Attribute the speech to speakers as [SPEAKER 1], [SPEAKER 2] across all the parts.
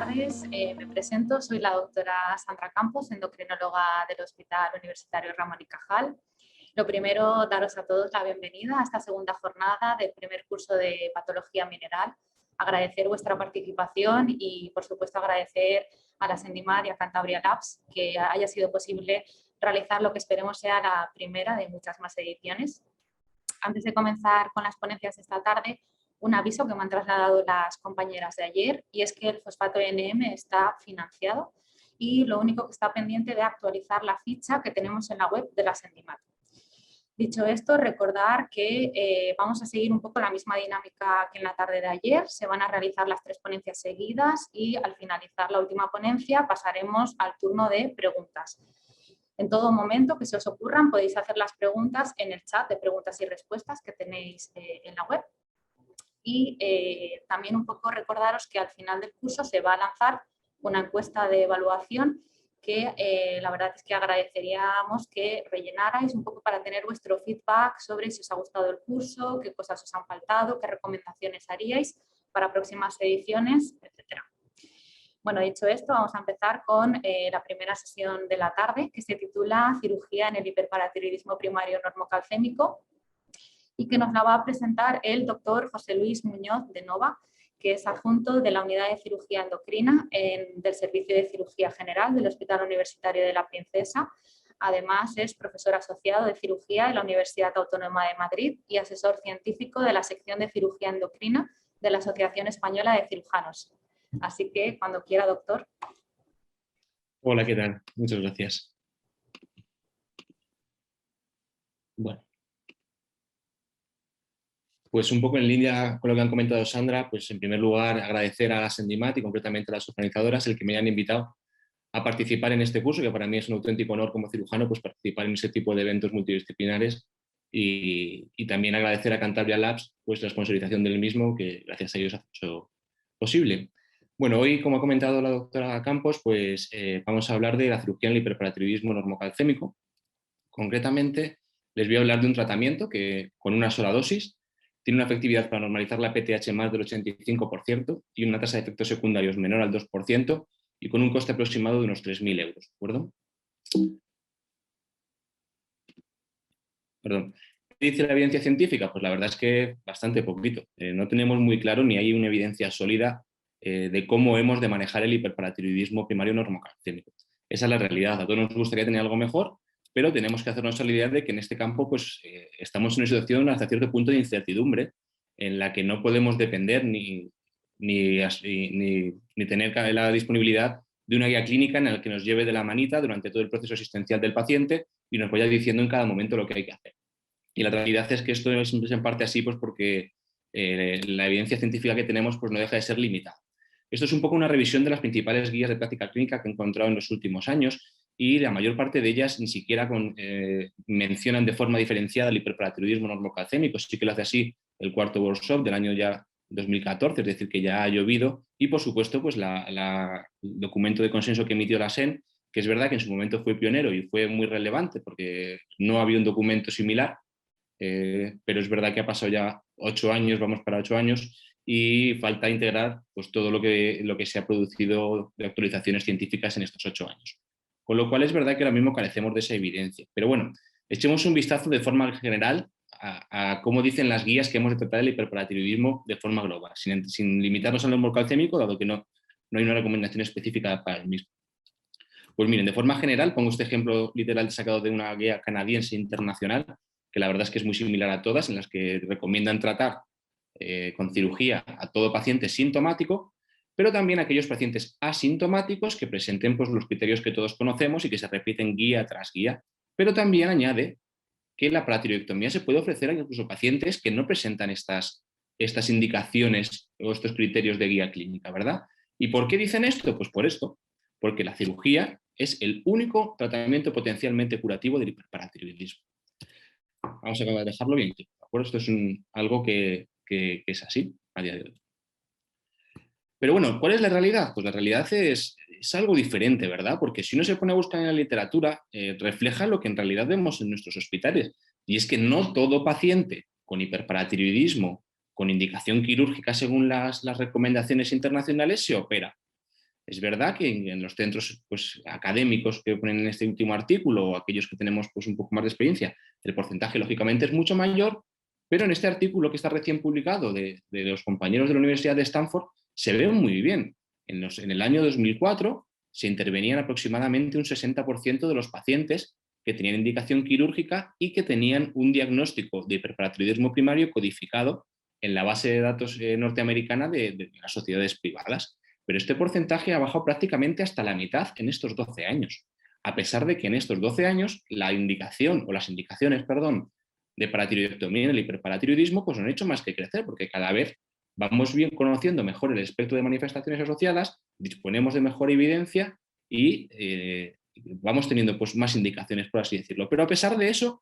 [SPEAKER 1] tardes. Me presento, soy la doctora Sandra Campos, endocrinóloga del Hospital Universitario Ramón y Cajal. Lo primero, daros a todos la bienvenida a esta segunda jornada del primer curso de Patología Mineral. Agradecer vuestra participación y, por supuesto, agradecer a la Sendimad y a Cantabria Labs que haya sido posible realizar lo que esperemos sea la primera de muchas más ediciones. Antes de comenzar con las ponencias esta tarde, un aviso que me han trasladado las compañeras de ayer, y es que el fosfato NM está financiado y lo único que está pendiente de actualizar la ficha que tenemos en la web de la Sendimad. Dicho esto, recordar que vamos a seguir un poco la misma dinámica que en la tarde de ayer. Se van a realizar las 3 ponencias seguidas y al finalizar la última ponencia pasaremos al turno de preguntas. En todo momento que se os ocurran podéis hacer las preguntas en el chat de preguntas y respuestas que tenéis en la web. Y también un poco recordaros que al final del curso se va a lanzar una encuesta de evaluación que la verdad es que agradeceríamos que rellenarais un poco para tener vuestro feedback sobre si os ha gustado el curso, qué cosas os han faltado, qué recomendaciones haríais para próximas ediciones, etc. Bueno, dicho esto, vamos a empezar con la primera sesión de la tarde, que se titula Cirugía en el hiperparatiroidismo primario normocalcémico, y que nos la va a presentar el doctor José Luis Muñoz de Nova, que es adjunto de la Unidad de Cirugía Endocrina del Servicio de Cirugía General del Hospital Universitario de la Princesa. Además, es profesor asociado de cirugía en la Universidad Autónoma de Madrid y asesor científico de la sección de cirugía endocrina de la Asociación Española de Cirujanos. Así que, cuando quiera, doctor.
[SPEAKER 2] Hola, ¿qué tal? Muchas gracias. Bueno. Pues un poco en línea con lo que han comentado Sandra, pues en primer lugar agradecer a la Sendimad y concretamente a las organizadoras el que me hayan invitado a participar en este curso, que para mí es un auténtico honor como cirujano pues participar en ese tipo de eventos multidisciplinares y también agradecer a Cantabria Labs pues la sponsorización del mismo, que gracias a ellos ha hecho posible. Bueno, hoy, como ha comentado la doctora Campos, pues vamos a hablar de la cirugía en el hiperparatiroidismo normocalcémico. Concretamente, les voy a hablar de un tratamiento que con una sola dosis tiene una efectividad para normalizar la PTH más del 85% y una tasa de efectos secundarios menor al 2% y con un coste aproximado de unos 3.000 euros. ¿De acuerdo? Perdón. ¿Qué dice la evidencia científica? Pues la verdad es que bastante poquito. No tenemos muy claro ni hay una evidencia sólida de cómo hemos de manejar el hiperparatiroidismo primario normocalcémico. Esa es la realidad. A todos nos gustaría tener algo mejor, pero tenemos que hacernos la idea de que en este campo pues, estamos en una situación hasta cierto punto de incertidumbre en la que no podemos depender ni tener la disponibilidad de una guía clínica en la que nos lleve de la manita durante todo el proceso asistencial del paciente y nos vaya diciendo en cada momento lo que hay que hacer. Y la realidad es que esto es en parte así pues, porque la evidencia científica que tenemos pues, no deja de ser limitada. Esto es un poco una revisión de las principales guías de práctica clínica que he encontrado en los últimos años y la mayor parte de ellas ni siquiera mencionan de forma diferenciada el hiperparatiroidismo normocalcémico. Sí que lo hace así el cuarto workshop del año ya 2014, es decir, que ya ha llovido, y por supuesto pues el documento de consenso que emitió la SEN, que es verdad que en su momento fue pionero y fue muy relevante porque no había un documento similar, pero es verdad que ha pasado ya 8 años, vamos para 8 años, y falta integrar pues, todo lo que se ha producido de actualizaciones científicas en estos 8 años. Con lo cual es verdad que ahora mismo carecemos de esa evidencia. Pero bueno, echemos un vistazo de forma general a cómo dicen las guías que hemos de tratar el hiperparatiroidismo de forma global, sin limitarnos al normocalcémico, dado que no hay una recomendación específica para el mismo. Pues miren, de forma general, pongo este ejemplo literal sacado de una guía canadiense internacional, que la verdad es que es muy similar a todas, en las que recomiendan tratar con cirugía a todo paciente sintomático, pero también a aquellos pacientes asintomáticos que presenten pues, los criterios que todos conocemos y que se repiten guía tras guía. Pero también añade que la paratiroidectomía se puede ofrecer a incluso pacientes que no presentan estas indicaciones o estos criterios de guía clínica, ¿verdad? ¿Y por qué dicen esto? Pues por esto, porque la cirugía es el único tratamiento potencialmente curativo del hiperparatiroidismo. Vamos a dejarlo bien, ¿de acuerdo? Esto es algo que es así a día de hoy. Pero bueno, ¿cuál es la realidad? Pues la realidad es algo diferente, ¿verdad? Porque si uno se pone a buscar en la literatura, refleja lo que en realidad vemos en nuestros hospitales. Y es que no todo paciente con hiperparatiroidismo, con indicación quirúrgica según las recomendaciones internacionales, se opera. Es verdad que en los centros pues, académicos que ponen en este último artículo o aquellos que tenemos pues, un poco más de experiencia, el porcentaje lógicamente es mucho mayor, pero en este artículo que está recién publicado de los compañeros de la Universidad de Stanford se ve muy bien. En el año 2004 se intervenían aproximadamente un 60% de los pacientes que tenían indicación quirúrgica y que tenían un diagnóstico de hiperparatiroidismo primario codificado en la base de datos norteamericana de las sociedades privadas. Pero este porcentaje ha bajado prácticamente hasta la mitad en estos 12 años, a pesar de que en estos 12 años la indicación, o las indicaciones, perdón, de paratiroidectomía en el hiperparatiroidismo pues no han hecho más que crecer, porque cada vez vamos bien conociendo mejor el espectro de manifestaciones asociadas, disponemos de mejor evidencia y vamos teniendo pues, más indicaciones, por así decirlo. Pero a pesar de eso,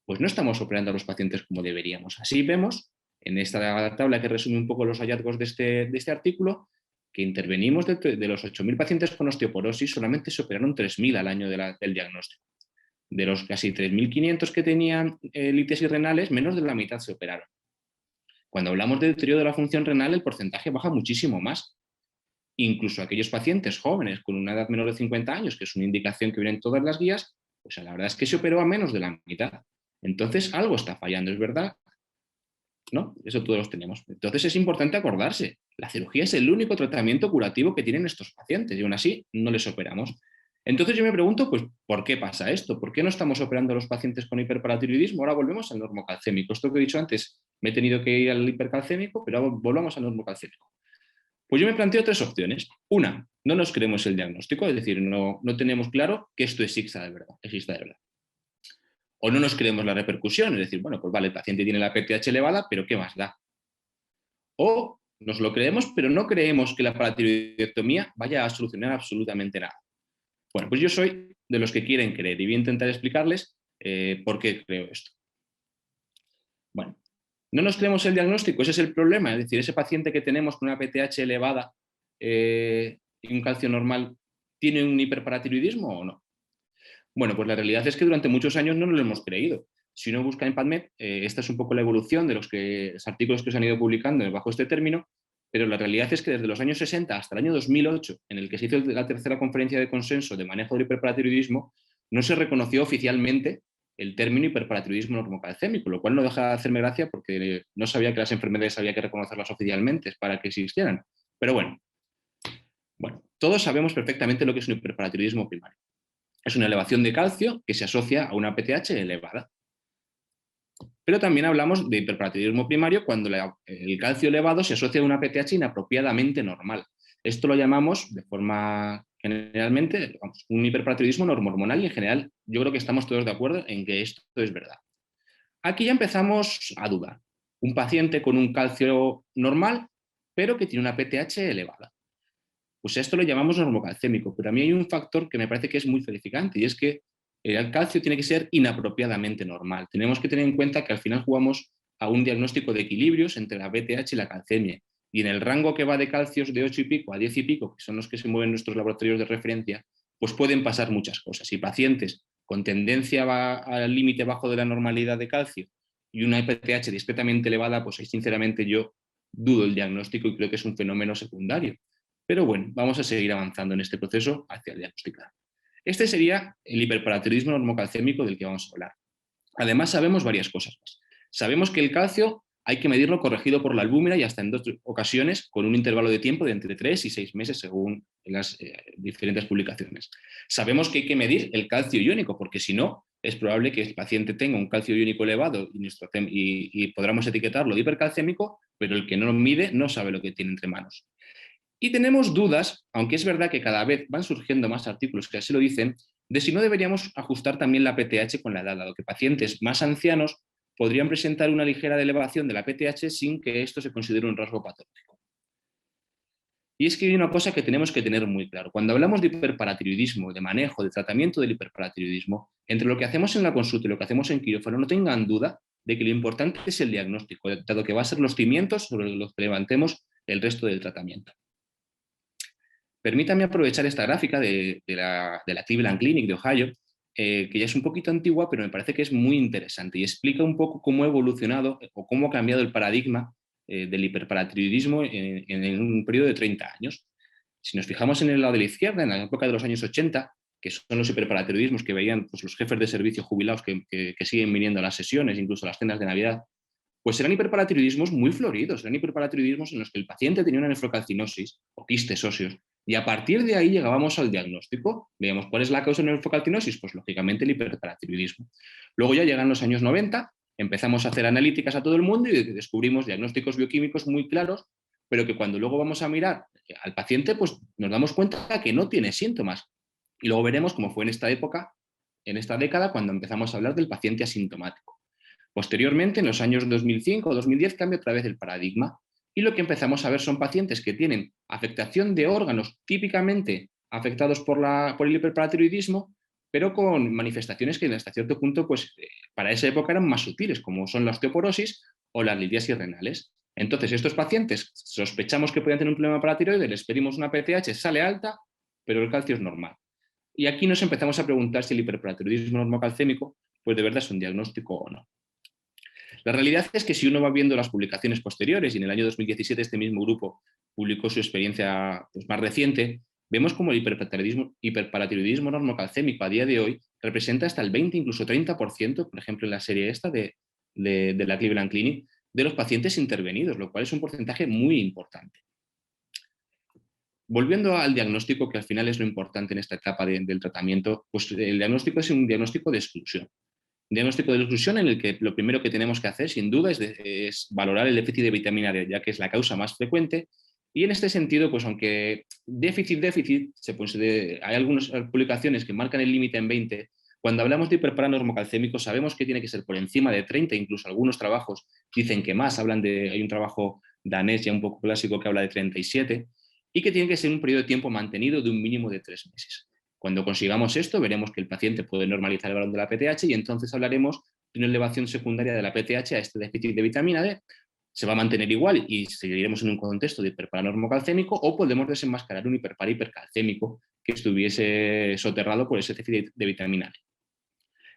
[SPEAKER 2] pues no estamos operando a los pacientes como deberíamos. Así vemos en esta tabla que resume un poco los hallazgos de este artículo, que intervenimos de los 8.000 pacientes con osteoporosis, solamente se operaron 3.000 al año del diagnóstico. De los casi 3.500 que tenían lítesis renales, menos de la mitad se operaron. Cuando hablamos de deterioro de la función renal, el porcentaje baja muchísimo más. Incluso aquellos pacientes jóvenes con una edad menor de 50 años, que es una indicación que viene en todas las guías, pues la verdad es que se operó a menos de la mitad. Entonces algo está fallando, ¿es verdad? ¿No? Eso todos los tenemos. Entonces es importante acordarse, la cirugía es el único tratamiento curativo que tienen estos pacientes y aún así no les operamos. Entonces yo me pregunto, pues, ¿por qué pasa esto? ¿Por qué no estamos operando a los pacientes con hiperparatiroidismo? Ahora volvemos al normocalcémico. Esto que he dicho antes, me he tenido que ir al hipercalcémico, pero ahora volvamos al normocalcémico. Pues yo me planteo tres opciones. Una, no nos creemos el diagnóstico, es decir, no tenemos claro que esto exista de verdad. O no nos creemos la repercusión, es decir, bueno, pues vale, el paciente tiene la PTH elevada, pero ¿qué más da? O nos lo creemos, pero no creemos que la paratiroidectomía vaya a solucionar absolutamente nada. Bueno, pues yo soy de los que quieren creer y voy a intentar explicarles por qué creo esto. Bueno, no nos creemos el diagnóstico, ese es el problema, es decir, ese paciente que tenemos con una PTH elevada y un calcio normal, ¿tiene un hiperparatiroidismo o no? Bueno, pues la realidad es que durante muchos años no nos lo hemos creído. Si uno busca en PubMed, esta es un poco la evolución de los artículos que se han ido publicando bajo este término, pero la realidad es que desde los años 60 hasta el año 2008, en el que se hizo la tercera conferencia de consenso de manejo del hiperparatiroidismo, no se reconoció oficialmente el término hiperparatiroidismo normocalcémico, lo cual no deja de hacerme gracia porque no sabía que las enfermedades había que reconocerlas oficialmente para que existieran. Pero bueno, todos sabemos perfectamente lo que es un hiperparatiroidismo primario. Es una elevación de calcio que se asocia a una PTH elevada. Pero también hablamos de hiperparatiroidismo primario cuando el calcio elevado se asocia a una PTH inapropiadamente normal. Esto lo llamamos de forma generalmente un hiperparatiroidismo normohormonal y en general yo creo que estamos todos de acuerdo en que esto es verdad. Aquí ya empezamos a dudar. Un paciente con un calcio normal pero que tiene una PTH elevada. Pues esto lo llamamos normocalcémico, pero a mí hay un factor que me parece que es muy verificante y es que el calcio tiene que ser inapropiadamente normal. Tenemos que tener en cuenta que al final jugamos a un diagnóstico de equilibrios entre la BTH y la calcemia. Y en el rango que va de calcios de 8 y pico a 10 y pico, que son los que se mueven en nuestros laboratorios de referencia, pues pueden pasar muchas cosas. Y pacientes con tendencia al límite bajo de la normalidad de calcio y una PTH discretamente elevada, pues ahí sinceramente yo dudo el diagnóstico y creo que es un fenómeno secundario. Pero bueno, vamos a seguir avanzando en este proceso hacia el diagnosticar. Este sería el hiperparatiroidismo normocalcémico del que vamos a hablar. Además, sabemos varias cosas más. Sabemos que el calcio hay que medirlo corregido por la albúmina y hasta en 2 ocasiones con un intervalo de tiempo de entre 3 y 6 meses según las diferentes publicaciones. Sabemos que hay que medir el calcio iónico porque si no, es probable que el paciente tenga un calcio iónico elevado y podamos etiquetarlo de hipercalcémico, pero el que no lo mide no sabe lo que tiene entre manos. Y tenemos dudas, aunque es verdad que cada vez van surgiendo más artículos que así lo dicen, de si no deberíamos ajustar también la PTH con la edad, dado que pacientes más ancianos podrían presentar una ligera elevación de la PTH sin que esto se considere un rasgo patológico. Y es que hay una cosa que tenemos que tener muy claro. Cuando hablamos de hiperparatiroidismo, de manejo, de tratamiento del hiperparatiroidismo, entre lo que hacemos en la consulta y lo que hacemos en quirófano, no tengan duda de que lo importante es el diagnóstico, dado que va a ser los cimientos sobre los que levantemos el resto del tratamiento. Permítame aprovechar esta gráfica de la Cleveland Clinic de Ohio, que ya es un poquito antigua, pero me parece que es muy interesante y explica un poco cómo ha evolucionado o cómo ha cambiado el paradigma del hiperparatiroidismo en un periodo de 30 años. Si nos fijamos en el lado de la izquierda, en la época de los años 80, que son los hiperparatiroidismos que veían pues, los jefes de servicio jubilados que siguen viniendo a las sesiones, incluso a las cenas de Navidad, pues eran hiperparatiroidismos muy floridos, eran hiperparatiroidismos en los que el paciente tenía una nefrocalcinosis o quistes óseos, y a partir de ahí llegábamos al diagnóstico. Veíamos cuál es la causa de nefrocalcinosis, pues lógicamente el hiperparatiroidismo. Luego ya llegan los años 90, empezamos a hacer analíticas a todo el mundo y descubrimos diagnósticos bioquímicos muy claros, pero que cuando luego vamos a mirar al paciente, pues nos damos cuenta que no tiene síntomas. Y luego veremos cómo fue en esta época, en esta década, cuando empezamos a hablar del paciente asintomático. Posteriormente, en los años 2005 o 2010, cambia otra vez el paradigma y lo que empezamos a ver son pacientes que tienen afectación de órganos típicamente afectados por el hiperparatiroidismo, pero con manifestaciones que hasta cierto punto, pues, para esa época eran más sutiles, como son la osteoporosis o las litiasis renales. Entonces, estos pacientes sospechamos que pueden tener un problema paratiroide, les pedimos una PTH, sale alta, pero el calcio es normal. Y aquí nos empezamos a preguntar si el hiperparatiroidismo normocalcémico, pues de verdad es un diagnóstico o no. La realidad es que si uno va viendo las publicaciones posteriores, y en el año 2017 este mismo grupo publicó su experiencia pues, más reciente, vemos como el hiperparatiroidismo normocalcémico a día de hoy representa hasta el 20, incluso 30%, por ejemplo en la serie esta de la Cleveland Clinic, de los pacientes intervenidos, lo cual es un porcentaje muy importante. Volviendo al diagnóstico, que al final es lo importante en esta etapa del tratamiento, pues el diagnóstico es un diagnóstico de exclusión. Un diagnóstico de exclusión en el que lo primero que tenemos que hacer, sin duda, es valorar el déficit de vitamina D, ya que es la causa más frecuente. Y en este sentido, pues aunque déficit, hay algunas publicaciones que marcan el límite en 20, cuando hablamos de hiperparanormocalcémico sabemos que tiene que ser por encima de 30, incluso algunos trabajos dicen que más, hay un trabajo danés ya un poco clásico que habla de 37, y que tiene que ser un periodo de tiempo mantenido de un mínimo de 3 meses. Cuando consigamos esto, veremos que el paciente puede normalizar el valor de la PTH y entonces hablaremos de una elevación secundaria de la PTH a este déficit de vitamina D. Se va a mantener igual y seguiremos en un contexto de hiperparanormocalcémico, o podemos desenmascarar un hipercalcémico que estuviese soterrado por ese déficit de vitamina D.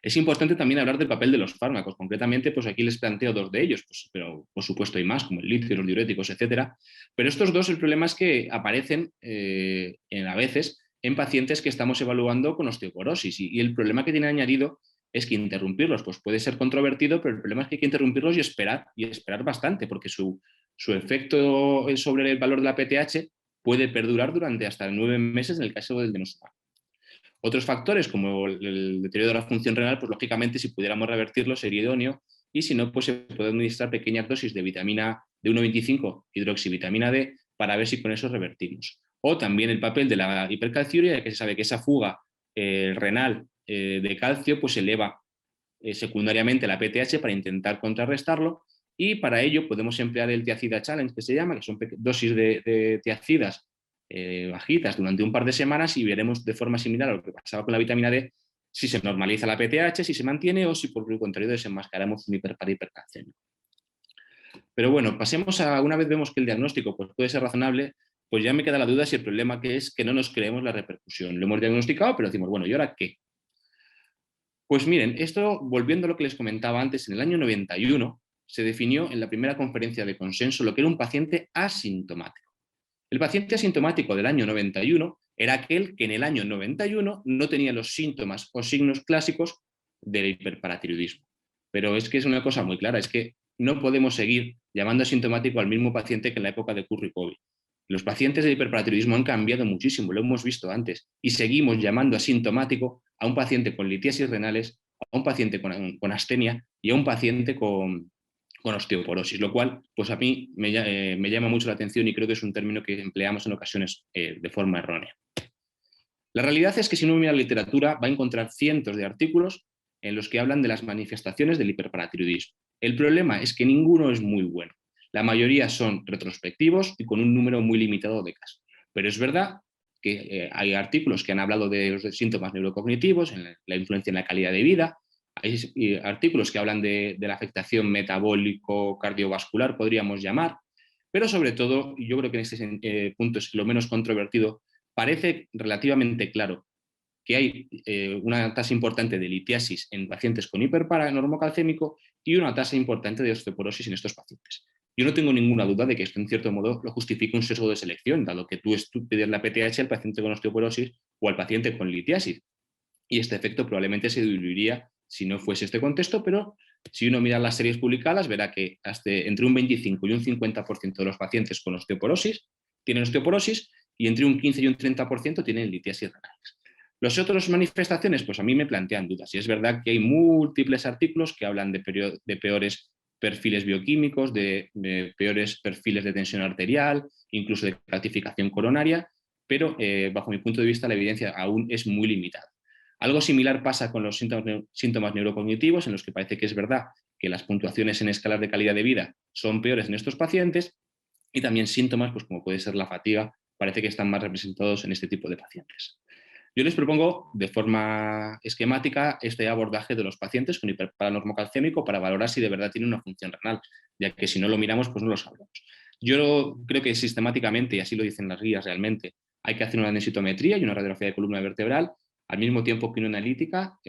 [SPEAKER 2] Es importante también hablar del papel de los fármacos. Concretamente, pues aquí les planteo dos de ellos, pues, pero por supuesto hay más, como el litio, los diuréticos, etcétera. Pero estos dos, el problema es que aparecen a veces en pacientes que estamos evaluando con osteoporosis. Y el problema que tiene añadido es que interrumpirlos pues puede ser controvertido, pero el problema es que hay que interrumpirlos y esperar bastante, porque su efecto sobre el valor de la PTH puede perdurar durante hasta 9 meses en el caso del denosumab. Otros factores, como el deterioro de la función renal, pues lógicamente si pudiéramos revertirlo sería idóneo, y si no, pues se puede administrar pequeñas dosis de vitamina de 1,25 hidroxivitamina D para ver si con eso revertimos. O también el papel de la hipercalciuria, que se sabe que esa fuga renal de calcio pues eleva secundariamente la PTH para intentar contrarrestarlo, y para ello podemos emplear el Tiacida Challenge, que se llama, que son dosis de tiacidas bajitas durante un par de semanas, y veremos de forma similar a lo que pasaba con la vitamina D si se normaliza la PTH, si se mantiene, o si por el contrario desenmascaramos un hipercalcémico. Pero bueno, pasemos a, una vez vemos que el diagnóstico pues, puede ser razonable, pues ya me queda la duda si el problema que es que no nos creemos la repercusión. Lo hemos diagnosticado, pero decimos, bueno, ¿y ahora qué? Pues miren, esto, volviendo a lo que les comentaba antes, en el año 91 se definió en la primera conferencia de consenso lo que era un paciente asintomático. El paciente asintomático del año 91 era aquel que en el año 91 no tenía los síntomas o signos clásicos del hiperparatiroidismo. Pero es que es una cosa muy clara, es que no podemos seguir llamando asintomático al mismo paciente que en la época de Curry-Covid. Los pacientes de hiperparatiroidismo han cambiado muchísimo, lo hemos visto antes, y seguimos llamando asintomático a un paciente con litiasis renales, a un paciente con astenia y a un paciente con osteoporosis, lo cual pues a mí me llama mucho la atención, y creo que es un término que empleamos en ocasiones de forma errónea. La realidad es que si uno mira la literatura va a encontrar cientos de artículos en los que hablan de las manifestaciones del hiperparatiroidismo. El problema es que ninguno es muy bueno. La mayoría son retrospectivos y con un número muy limitado de casos. Pero es verdad que hay artículos que han hablado de los síntomas neurocognitivos, en la influencia en la calidad de vida. Hay artículos que hablan de la afectación metabólico-cardiovascular, podríamos llamar, pero sobre todo, y yo creo que en este punto es lo menos controvertido, parece relativamente claro que hay una tasa importante de litiasis en pacientes con hiperparanormocalcémico y una tasa importante de osteoporosis en estos pacientes. Yo no tengo ninguna duda de que esto en cierto modo lo justifica un sesgo de selección, dado que tú pides la PTH al paciente con osteoporosis o al paciente con litiasis. Y este efecto probablemente se diluiría si no fuese este contexto, pero si uno mira las series publicadas verá que hasta entre un 25 y un 50% de los pacientes con osteoporosis tienen osteoporosis y entre un 15 y un 30% tienen litiasis renales. Las otras manifestaciones, pues a mí me plantean dudas. Y es verdad que hay múltiples artículos que hablan de peores perfiles bioquímicos, de peores perfiles de tensión arterial, incluso de calcificación coronaria, pero bajo mi punto de vista la evidencia aún es muy limitada. Algo similar pasa con los síntomas neurocognitivos, en los que parece que es verdad que las puntuaciones en escalas de calidad de vida son peores en estos pacientes, y también síntomas, pues como puede ser la fatiga, parece que están más representados en este tipo de pacientes. Yo les propongo de forma esquemática este abordaje de los pacientes con hiperparanormocalcémico para valorar si de verdad tienen una función renal, ya que si no lo miramos, pues no lo sabremos. Yo creo que sistemáticamente, y así lo dicen las guías realmente, hay que hacer una densitometría y una radiografía de columna vertebral, al mismo tiempo que una analítica,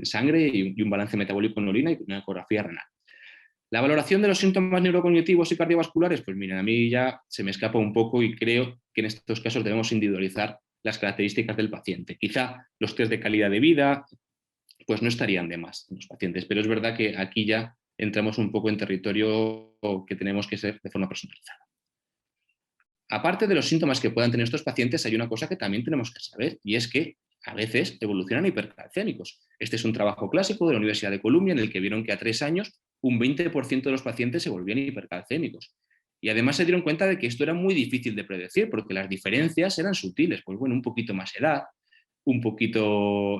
[SPEAKER 2] sangre y un balance metabólico en orina y una ecografía renal. La valoración de los síntomas neurocognitivos y cardiovasculares, pues miren, a mí ya se me escapa un poco y creo que en estos casos debemos individualizar las características del paciente. Quizá los test de calidad de vida pues no estarían de más en los pacientes, pero es verdad que aquí ya entramos un poco en territorio que tenemos que ser de forma personalizada. Aparte de los síntomas que puedan tener estos pacientes, hay una cosa que también tenemos que saber, y es que a veces evolucionan hipercalcémicos. Este es un trabajo clásico de la Universidad de Columbia en el que vieron que a 3 años un 20% de los pacientes se volvían hipercalcémicos. Y además se dieron cuenta de que esto era muy difícil de predecir porque las diferencias eran sutiles. Pues bueno, un poquito más edad, un poquito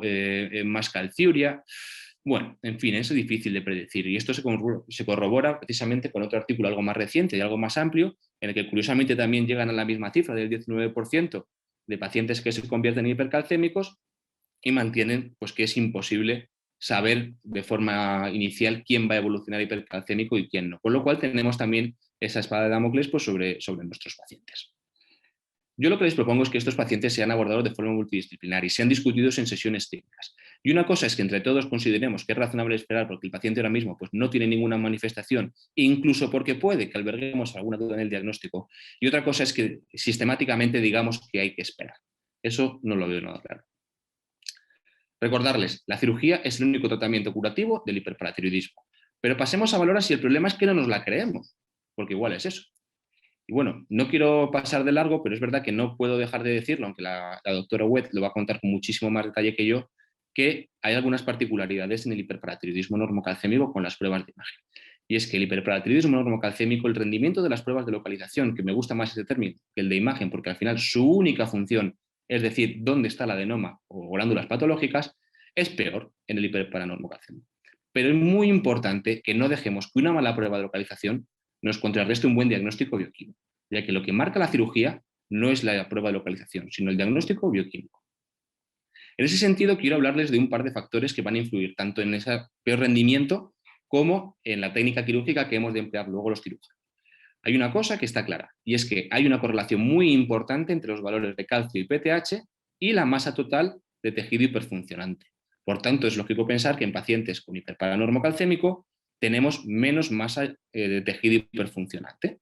[SPEAKER 2] más calciuria. Bueno, en fin, es difícil de predecir. Y esto se corrobora precisamente con otro artículo algo más reciente y algo más amplio, en el que curiosamente también llegan a la misma cifra del 19% de pacientes que se convierten en hipercalcémicos y mantienen pues, que es imposible saber de forma inicial quién va a evolucionar hipercalcémico y quién no. Con lo cual tenemos también esa espada de Damocles pues, sobre nuestros pacientes. Yo lo que les propongo es que estos pacientes sean abordados de forma multidisciplinar y sean discutidos en sesiones técnicas. Y una cosa es que entre todos consideremos que es razonable esperar porque el paciente ahora mismo pues, no tiene ninguna manifestación, incluso porque puede que alberguemos alguna duda en el diagnóstico. Y otra cosa es que sistemáticamente digamos que hay que esperar. Eso no lo veo nada claro. Recordarles, la cirugía es el único tratamiento curativo del hiperparatiroidismo. Pero pasemos a valorar si el problema es que no nos la creemos, porque igual es eso. Y bueno, no quiero pasar de largo, pero es verdad que no puedo dejar de decirlo, aunque la doctora Wett lo va a contar con muchísimo más detalle que yo, que hay algunas particularidades en el hiperparatiroidismo normocalcémico con las pruebas de imagen. Y es que el hiperparatiroidismo normocalcémico, el rendimiento de las pruebas de localización, que me gusta más ese término que el de imagen, porque al final su única función, es decir, dónde está el adenoma o glándulas patológicas, es peor en el hiperparanormocalcémico. Pero es muy importante que no dejemos que una mala prueba de localización nos contrarreste un buen diagnóstico bioquímico, ya que lo que marca la cirugía no es la prueba de localización, sino el diagnóstico bioquímico. En ese sentido, quiero hablarles de un par de factores que van a influir tanto en ese peor rendimiento como en la técnica quirúrgica que hemos de emplear luego los cirujanos. Hay una cosa que está clara, y es que hay una correlación muy importante entre los valores de calcio y PTH y la masa total de tejido hiperfuncionante. Por tanto, es lógico pensar que en pacientes con hiperparanormocalcémico tenemos menos masa de tejido hiperfuncionante.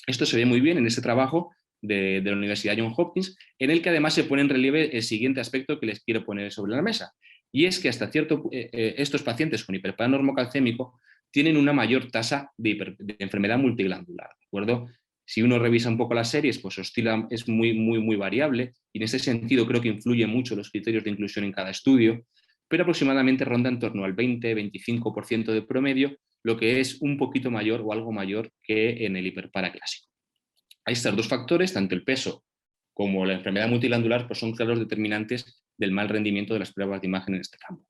[SPEAKER 2] Esto se ve muy bien en este trabajo de la Universidad Johns Hopkins, en el que además se pone en relieve el siguiente aspecto que les quiero poner sobre la mesa, y es que hasta estos pacientes con hiperparanormocalcémico tienen una mayor tasa de enfermedad multiglandular, ¿de acuerdo? Si uno revisa un poco las series, pues oscila, es muy variable, y en ese sentido creo que influye mucho los criterios de inclusión en cada estudio, pero aproximadamente ronda en torno al 20-25% de promedio, lo que es un poquito mayor o algo mayor que en el hiperparaclásico. Hay estos dos factores, tanto el peso como la enfermedad multiglandular, pues son claros determinantes del mal rendimiento de las pruebas de imagen en este campo.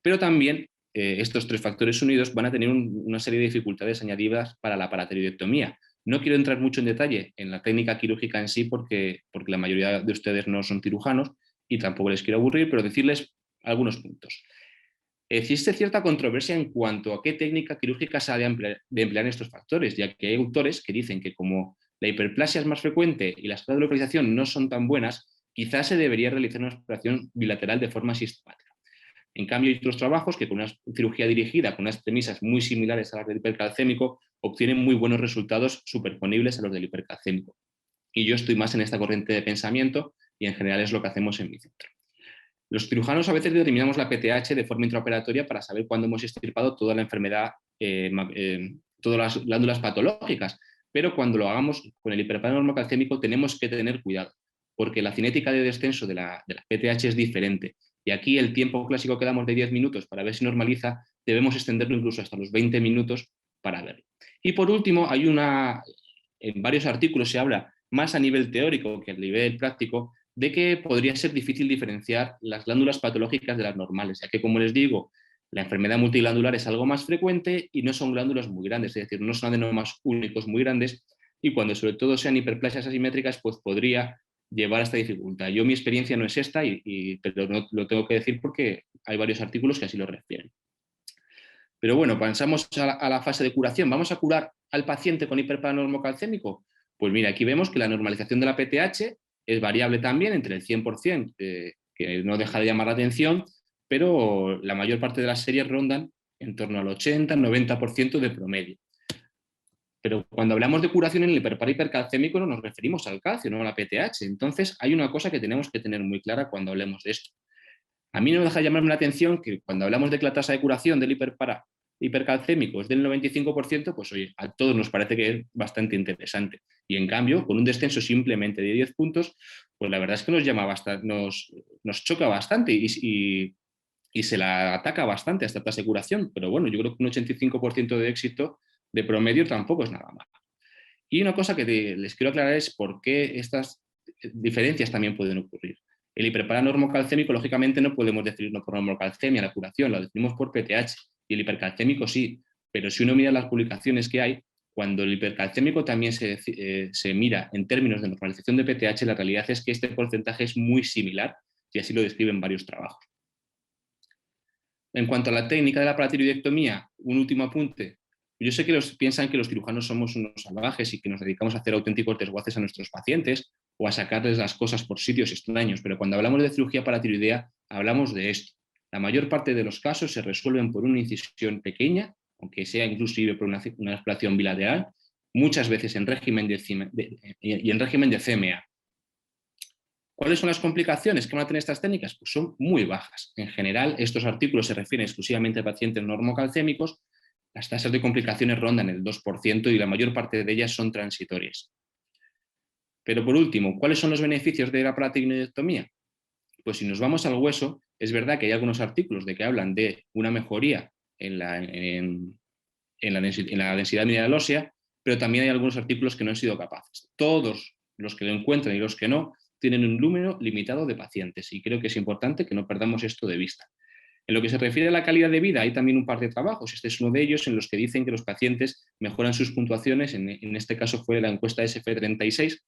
[SPEAKER 2] Pero también estos tres factores unidos van a tener una serie de dificultades añadidas para la paratiroidectomía. No quiero entrar mucho en detalle en la técnica quirúrgica en sí porque la mayoría de ustedes no son cirujanos y tampoco les quiero aburrir, pero decirles algunos puntos. Existe cierta controversia en cuanto a qué técnica quirúrgica se ha de emplear en estos factores, ya que hay autores que dicen que como la hiperplasia es más frecuente y las pruebas de localización no son tan buenas, quizás se debería realizar una exploración bilateral de forma sistemática. En cambio, hay otros trabajos que con una cirugía dirigida, con unas premisas muy similares a las del hipercalcémico, obtienen muy buenos resultados superponibles a los del hipercalcémico. Y yo estoy más en esta corriente de pensamiento y en general es lo que hacemos en mi centro. Los cirujanos a veces determinamos la PTH de forma intraoperatoria para saber cuándo hemos extirpado toda la enfermedad, todas las glándulas patológicas, pero cuando lo hagamos con el hiperpanormocalcémico tenemos que tener cuidado, porque la cinética de descenso de la PTH es diferente. Y aquí el tiempo clásico que damos de 10 minutos para ver si normaliza, debemos extenderlo incluso hasta los 20 minutos para verlo. Y por último, en varios artículos se habla más a nivel teórico que a nivel práctico, de que podría ser difícil diferenciar las glándulas patológicas de las normales, ya que, como les digo, la enfermedad multiglandular es algo más frecuente y no son glándulas muy grandes, es decir, no son adenomas únicos muy grandes, y cuando sobre todo sean hiperplasias asimétricas, pues podría llevar a esta dificultad. Yo mi experiencia no es esta, pero no, lo tengo que decir porque hay varios artículos que así lo refieren. Pero bueno, pasamos a la fase de curación. ¿Vamos a curar al paciente con hiperpanormocalcémico? Pues mira, aquí vemos que la normalización de la PTH es variable también entre el 100%, que no deja de llamar la atención, pero la mayor parte de las series rondan en torno al 80-90% de promedio. Pero cuando hablamos de curación en el hiperparo hipercalcémico no nos referimos al calcio, no a la PTH. Entonces hay una cosa que tenemos que tener muy clara cuando hablemos de esto. A mí no me deja de llamarme la atención que cuando hablamos de que la tasa de curación del hipercalcémico es del 95%, pues oye, a todos nos parece que es bastante interesante. Y en cambio, con un descenso simplemente de 10 puntos, pues la verdad es que nos choca bastante y se la ataca bastante a esta tasa de curación. Pero bueno, yo creo que un 85% de éxito de promedio tampoco es nada malo. Y una cosa que les quiero aclarar es por qué estas diferencias también pueden ocurrir. El hiperparanormocalcémico, lógicamente, no podemos definirlo por normocalcemia, la curación, lo definimos por PTH, y el hipercalcémico sí, pero si uno mira las publicaciones que hay, cuando el hipercalcémico también se mira en términos de normalización de PTH, la realidad es que este porcentaje es muy similar, y así lo describen varios trabajos. En cuanto a la técnica de la paratiroidectomía, un último apunte. Yo sé que piensan que los cirujanos somos unos salvajes y que nos dedicamos a hacer auténticos desguaces a nuestros pacientes o a sacarles las cosas por sitios extraños, pero cuando hablamos de cirugía paratiroidea hablamos de esto. La mayor parte de los casos se resuelven por una incisión pequeña, aunque sea inclusive por una aspiración bilateral, muchas veces en régimen de CMA. ¿Cuáles son las complicaciones que van a tener estas técnicas? Pues son muy bajas. En general, estos artículos se refieren exclusivamente a pacientes normocalcémicos. Las tasas de complicaciones rondan el 2% y la mayor parte de ellas son transitorias. Pero por último, ¿cuáles son los beneficios de la paratiroidectomía? Pues si nos vamos al hueso, es verdad que hay algunos artículos de que hablan de una mejoría en la densidad mineral ósea, pero también hay algunos artículos que no han sido capaces. Todos los que lo encuentran y los que no tienen un número limitado de pacientes y creo que es importante que no perdamos esto de vista. En lo que se refiere a la calidad de vida, hay también un par de trabajos. Este es uno de ellos en los que dicen que los pacientes mejoran sus puntuaciones, en este caso fue la encuesta SF36.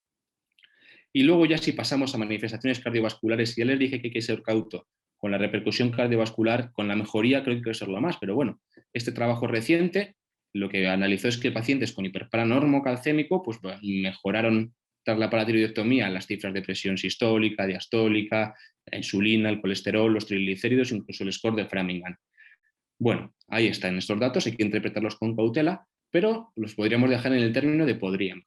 [SPEAKER 2] Y luego ya si pasamos a manifestaciones cardiovasculares, ya les dije que hay que ser cauto con la repercusión cardiovascular, con la mejoría creo que hay que serlo más, pero bueno, este trabajo reciente lo que analizó es que pacientes con hiperparanormocalcémico pues mejoraron tras la paratiroidectomía las cifras de presión sistólica, diastólica, la insulina, el colesterol, los triglicéridos, incluso el score de Framingham. Bueno, ahí están estos datos, hay que interpretarlos con cautela, pero los podríamos dejar en el término de podrían.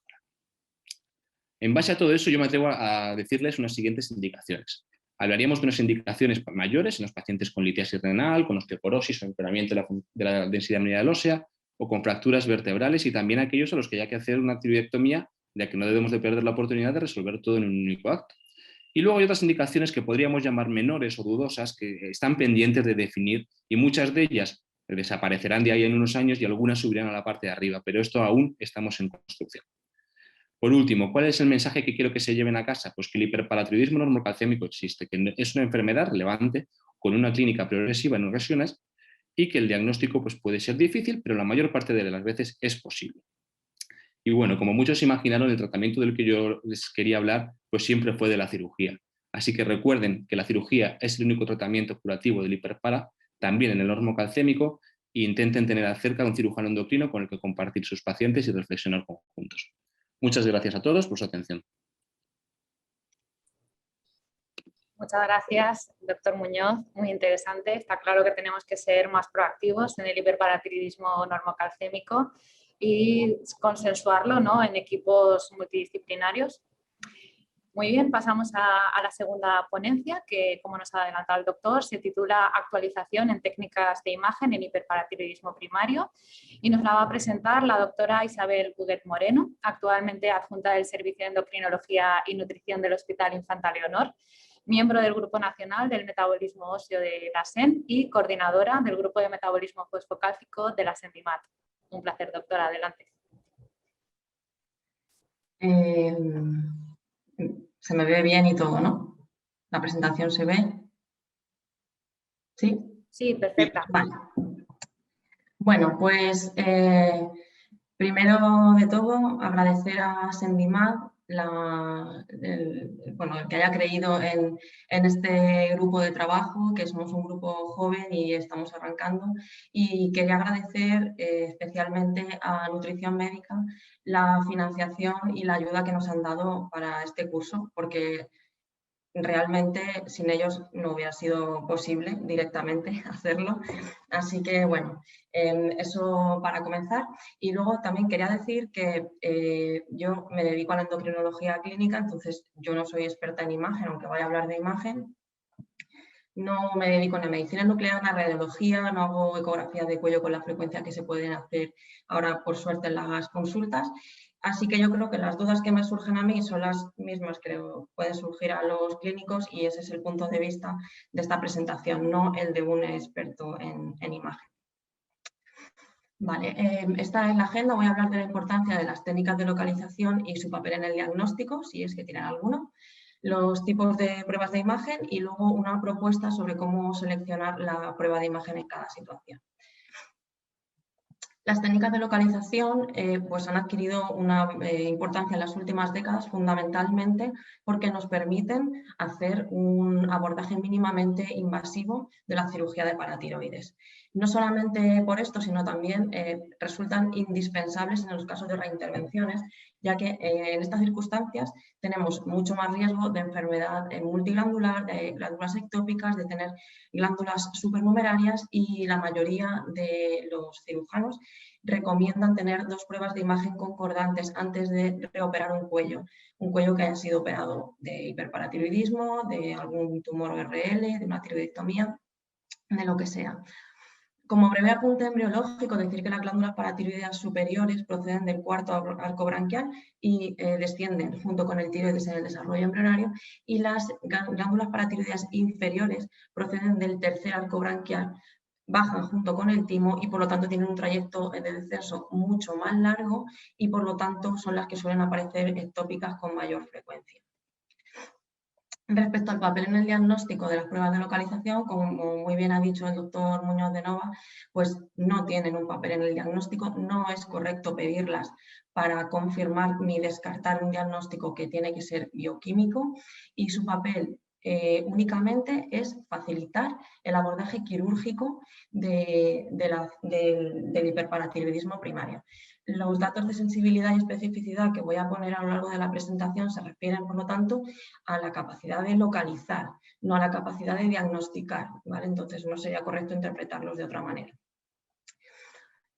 [SPEAKER 2] En base a todo eso, yo me atrevo a decirles unas siguientes indicaciones. Hablaríamos de unas indicaciones mayores en los pacientes con litiasis renal, con osteoporosis o empeoramiento de la densidad mineral ósea o con fracturas vertebrales y también aquellos a los que hay que hacer una tiroidectomía, ya que no debemos de perder la oportunidad de resolver todo en un único acto. Y luego hay otras indicaciones que podríamos llamar menores o dudosas que están pendientes de definir y muchas de ellas desaparecerán de ahí en unos años y algunas subirán a la parte de arriba, pero esto aún estamos en construcción. Por último, ¿cuál es el mensaje que quiero que se lleven a casa? Pues que el hiperparatiroidismo normocalcémico existe, que es una enfermedad relevante con una clínica progresiva en ocasiones y que el diagnóstico pues, puede ser difícil, pero la mayor parte de las veces es posible. Y bueno, como muchos imaginaron, el tratamiento del que yo les quería hablar pues siempre fue de la cirugía. Así que recuerden que la cirugía es el único tratamiento curativo del hiperpara, también en el normocalcémico, e intenten tener cerca a un cirujano endocrino con el que compartir sus pacientes y reflexionar juntos. Muchas gracias a todos por su atención.
[SPEAKER 1] Muchas gracias, doctor Muñoz. Muy interesante. Está claro que tenemos que ser más proactivos en el hiperparatiroidismo normocalcémico y consensuarlo, ¿no?, en equipos multidisciplinarios. Muy bien, pasamos a la segunda ponencia, que, como nos ha adelantado el doctor, se titula Actualización en técnicas de imagen en hiperparatiroidismo primario, y nos la va a presentar la doctora Isabel Huguet Moreno, actualmente adjunta del Servicio de Endocrinología y Nutrición del Hospital Infanta Leonor, miembro del Grupo Nacional del Metabolismo Óseo de la SEN y coordinadora del Grupo de Metabolismo Fosfocálcico de la SENDIMAT. Un placer, doctora, adelante.
[SPEAKER 3] Se me ve bien y todo, ¿no? La presentación se ve. ¿Sí?
[SPEAKER 1] Sí, perfecta.
[SPEAKER 3] Vale. Bueno, pues primero de todo agradecer a SENDIMAT el que haya creído en este grupo de trabajo, que somos un grupo joven y estamos arrancando, y quería agradecer especialmente a Nutrición Médica la financiación y la ayuda que nos han dado para este curso, porque realmente sin ellos no hubiera sido posible directamente hacerlo. Así que bueno, eso para comenzar. Y luego también quería decir que yo me dedico a la endocrinología clínica, entonces yo no soy experta en imagen, aunque voy a hablar de imagen. No me dedico ni a medicina nuclear, ni a radiología, no hago ecografías de cuello con la frecuencia que se pueden hacer ahora, por suerte, en las consultas. Así que yo creo que las dudas que me surgen a mí son las mismas que pueden surgir a los clínicos, y ese es el punto de vista de esta presentación, no el de un experto en imagen. Vale, esta es la agenda. Voy a hablar de la importancia de las técnicas de localización y su papel en el diagnóstico, si es que tienen alguno, los tipos de pruebas de imagen y luego una propuesta sobre cómo seleccionar la prueba de imagen en cada situación. Las técnicas de localización pues han adquirido una importancia en las últimas décadas, fundamentalmente porque nos permiten hacer un abordaje mínimamente invasivo de la cirugía de paratiroides. No solamente por esto, sino también resultan indispensables en los casos de reintervenciones, ya que en estas circunstancias tenemos mucho más riesgo de enfermedad multiglandular, de glándulas ectópicas, de tener glándulas supernumerarias, y la mayoría de los cirujanos recomiendan tener 2 pruebas de imagen concordantes antes de reoperar un cuello que haya sido operado de hiperparatiroidismo, de algún tumor ORL, de una tiroidectomía, de lo que sea. Como breve apunte embriológico, decir que las glándulas paratiroideas superiores proceden del 4.º arco branquial y descienden junto con el tiroides en el desarrollo embrionario, y las glándulas paratiroideas inferiores proceden del 3.er arco branquial, bajan junto con el timo y por lo tanto tienen un trayecto de descenso mucho más largo, y por lo tanto son las que suelen aparecer ectópicas con mayor frecuencia. Respecto al papel en el diagnóstico de las pruebas de localización, como muy bien ha dicho el doctor Muñoz de Nova, pues no tienen un papel en el diagnóstico. No es correcto pedirlas para confirmar ni descartar un diagnóstico que tiene que ser bioquímico, y su papel únicamente es facilitar el abordaje quirúrgico del hiperparatiroidismo primario. Los datos de sensibilidad y especificidad que voy a poner a lo largo de la presentación se refieren, por lo tanto, a la capacidad de localizar, no a la capacidad de diagnosticar, ¿vale? Entonces no sería correcto interpretarlos de otra manera.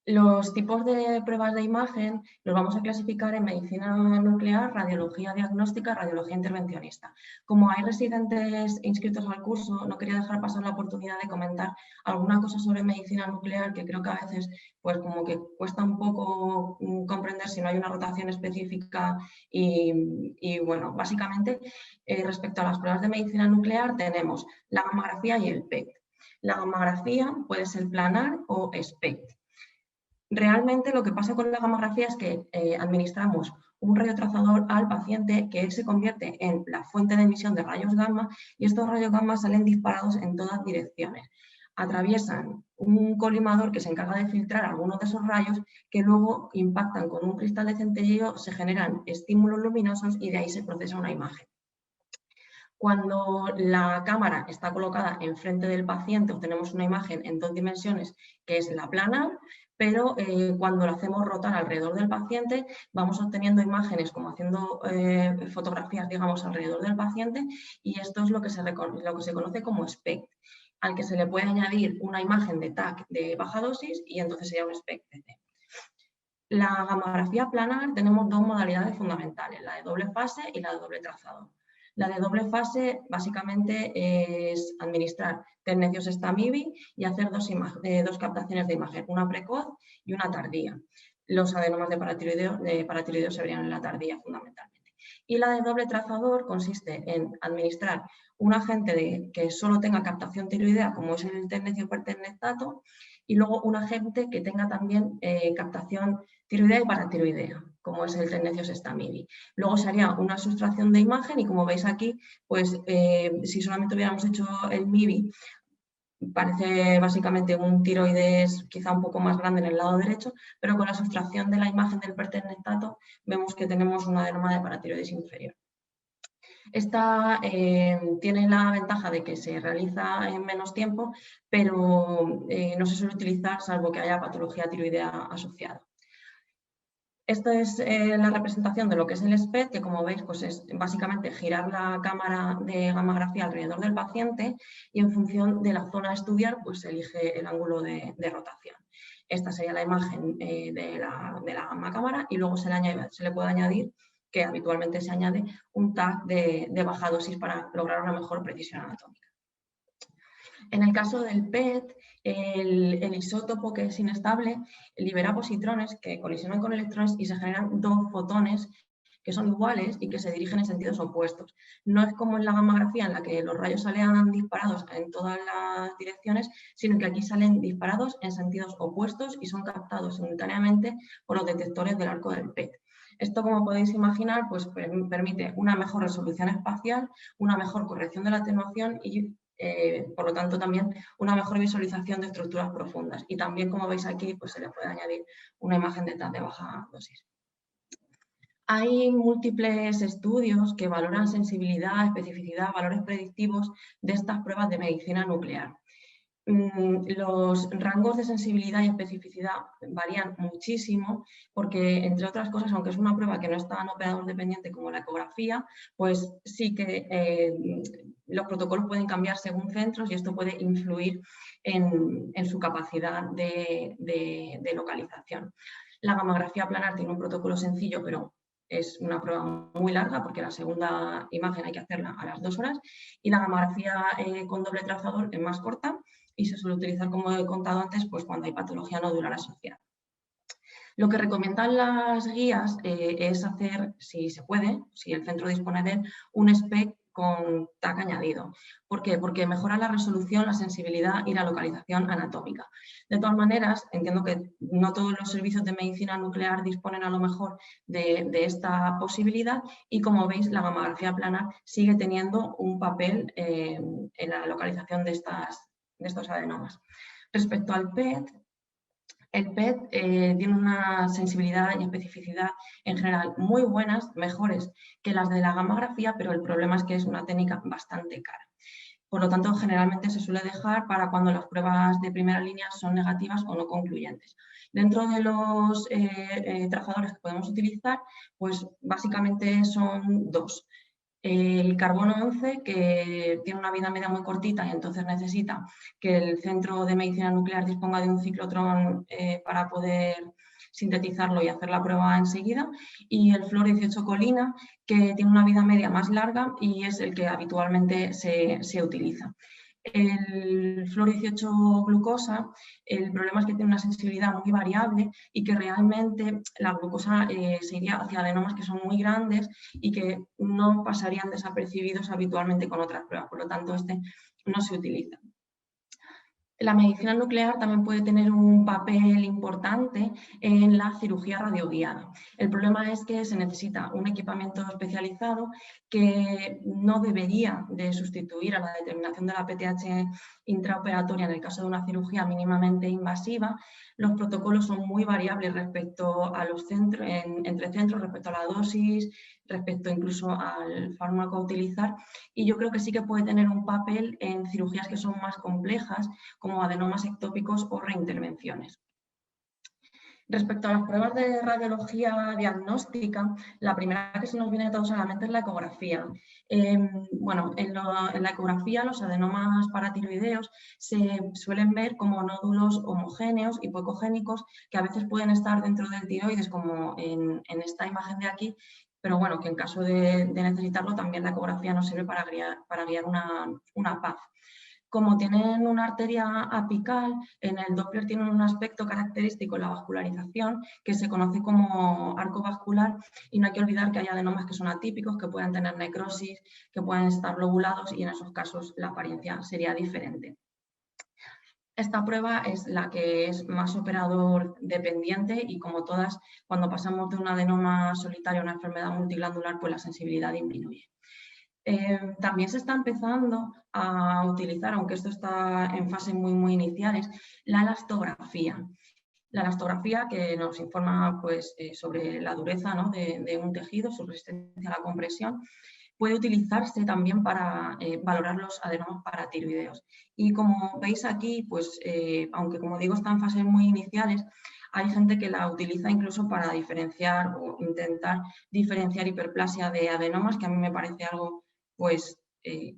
[SPEAKER 3] Los tipos de pruebas de imagen los vamos a clasificar en medicina nuclear, radiología diagnóstica, radiología intervencionista. Como hay residentes inscritos al curso, no quería dejar pasar la oportunidad de comentar alguna cosa sobre medicina nuclear, que creo que a veces pues como que cuesta un poco comprender si no hay una rotación específica, y bueno, básicamente respecto a las pruebas de medicina nuclear tenemos la gammagrafía y el PET. La gammagrafía puede ser planar o SPECT. Realmente lo que pasa con la gammagrafía es que administramos un radiotrazador al paciente, que él se convierte en la fuente de emisión de rayos gamma, y estos rayos gamma salen disparados en todas direcciones. Atraviesan un colimador que se encarga de filtrar algunos de esos rayos, que luego impactan con un cristal de centelleo, se generan estímulos luminosos y de ahí se procesa una imagen. Cuando la cámara está colocada enfrente del paciente, obtenemos una imagen en 2 dimensiones, que es la planar. pero cuando lo hacemos rotar alrededor del paciente, vamos obteniendo imágenes como haciendo fotografías, digamos, alrededor del paciente, y esto es lo que se conoce como SPECT, al que se le puede añadir una imagen de TAC de baja dosis y entonces sería un SPECT-CT. La gamografía planar tenemos dos modalidades fundamentales, la de doble fase y la de doble trazador. La de doble fase básicamente es administrar Tennecios-Stamibi y hacer dos captaciones de imagen, una precoz y una tardía. Los adenomas de paratiroideo se verían en la tardía fundamentalmente. Y la de doble trazador consiste en administrar un agente que solo tenga captación tiroidea, como es el Tennecio-pertennectato, y luego un agente que tenga también captación tiroidea y paratiroidea, como es el Tennecios-Stamibi. Luego se haría una sustracción de imagen y, como veis aquí, pues si solamente hubiéramos hecho el MIBI, parece básicamente un tiroides quizá un poco más grande en el lado derecho, pero con la sustracción de la imagen del pertennectato vemos que tenemos un adenoma de paratiroides inferior. Esta tiene la ventaja de que se realiza en menos tiempo, pero no se suele utilizar salvo que haya patología tiroidea asociada. Esta es la representación de lo que es el SPECT, que como veis pues es básicamente girar la cámara de gamografía alrededor del paciente y en función de la zona a estudiar pues se elige el ángulo de rotación. Esta sería la imagen de la gamma cámara y luego se le puede añadir, que habitualmente se añade, un TAC de baja dosis para lograr una mejor precisión anatómica. En el caso del PET, el isótopo que es inestable libera positrones que colisionan con electrones y se generan dos fotones que son iguales y que se dirigen en sentidos opuestos. No es como en la gamografía en la que los rayos salen disparados en todas las direcciones, sino que aquí salen disparados en sentidos opuestos y son captados simultáneamente por los detectores del arco del PET. Esto, como podéis imaginar, pues permite una mejor resolución espacial, una mejor corrección de la atenuación y por lo tanto también una mejor visualización de estructuras profundas. Y también, como veis aquí, pues se le puede añadir una imagen de TAC de baja dosis. Hay múltiples estudios que valoran sensibilidad, especificidad, valores predictivos de estas pruebas de medicina nuclear. Los rangos de sensibilidad y especificidad varían muchísimo porque, entre otras cosas, aunque es una prueba que no es tan operador dependiente como la ecografía, pues sí que los protocolos pueden cambiar según centros y esto puede influir en su capacidad de localización. La gamografía planar tiene un protocolo sencillo, pero es una prueba muy larga porque la segunda imagen hay que hacerla a las 2 horas y la gamografía con doble trazador es más corta y se suele utilizar, como he contado antes, pues cuando hay patología nodular asociada. Lo que recomiendan las guías es hacer, si se puede, si el centro dispone de él, un SPECT con TAC añadido. ¿Por qué? Porque mejora la resolución, la sensibilidad y la localización anatómica. De todas maneras, entiendo que no todos los servicios de medicina nuclear disponen a lo mejor de esta posibilidad y, como veis, la gamografía planar sigue teniendo un papel en la localización de estos adenomas. Respecto al PET, el PET tiene una sensibilidad y especificidad en general muy buenas, mejores que las de la gamografía, pero el problema es que es una técnica bastante cara. Por lo tanto, generalmente se suele dejar para cuando las pruebas de primera línea son negativas o no concluyentes. Dentro de los trazadores que podemos utilizar, pues básicamente son dos. El carbono 11, que tiene una vida media muy cortita y entonces necesita que el centro de medicina nuclear disponga de un ciclotrón para poder sintetizarlo y hacer la prueba enseguida, y el fluoro 18 colina, que tiene una vida media más larga y es el que habitualmente se utiliza. El fluoro 18 glucosa, el problema es que tiene una sensibilidad muy variable y que realmente la glucosa se iría hacia adenomas que son muy grandes y que no pasarían desapercibidos habitualmente con otras pruebas, por lo tanto este no se utiliza. La medicina nuclear también puede tener un papel importante en la cirugía radioguiada. El problema es que se necesita un equipamiento especializado que no debería de sustituir a la determinación de la PTH intraoperatoria en el caso de una cirugía mínimamente invasiva. Los protocolos son muy variables respecto a los centros, entre centros, respecto a la dosis, respecto incluso al fármaco a utilizar, y yo creo que sí que puede tener un papel en cirugías que son más complejas, como adenomas ectópicos o reintervenciones. Respecto a las pruebas de radiología diagnóstica, la primera que se nos viene a todos a la mente es la ecografía. Bueno, en la ecografía los adenomas paratiroideos se suelen ver como nódulos homogéneos, hipocogénicos, que a veces pueden estar dentro del tiroides, como en esta imagen de aquí, pero bueno, que en caso de necesitarlo también la ecografía nos sirve para guiar una PAF. Como tienen una arteria apical, en el Doppler tienen un aspecto característico en la vascularización que se conoce como arco vascular, y no hay que olvidar que hay adenomas que son atípicos, que pueden tener necrosis, que pueden estar lobulados, y en esos casos la apariencia sería diferente. Esta prueba es la que es más operador dependiente y, como todas, cuando pasamos de un adenoma solitario a una enfermedad multiglandular, pues la sensibilidad disminuye. También se está empezando a utilizar, aunque esto está en fases muy iniciales, la elastografía. La elastografía, que nos informa pues, sobre la dureza, ¿no?, de un tejido, su resistencia a la compresión, puede utilizarse también para valorar los adenomas paratiroideos. Y como veis aquí, pues, aunque como digo está en fases muy iniciales, hay gente que la utiliza incluso para diferenciar o intentar diferenciar hiperplasia de adenomas, que a mí me parece algo pues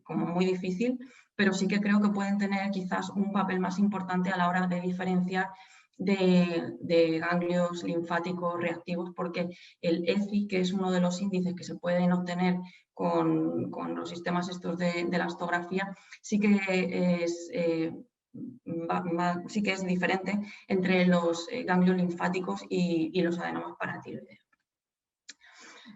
[SPEAKER 3] como muy difícil, pero sí que creo que pueden tener quizás un papel más importante a la hora de diferenciar de ganglios linfáticos reactivos, porque el EFI, que es uno de los índices que se pueden obtener con los sistemas estos de elastografía, sí que es diferente entre los ganglios linfáticos y los adenomas paratiroideos.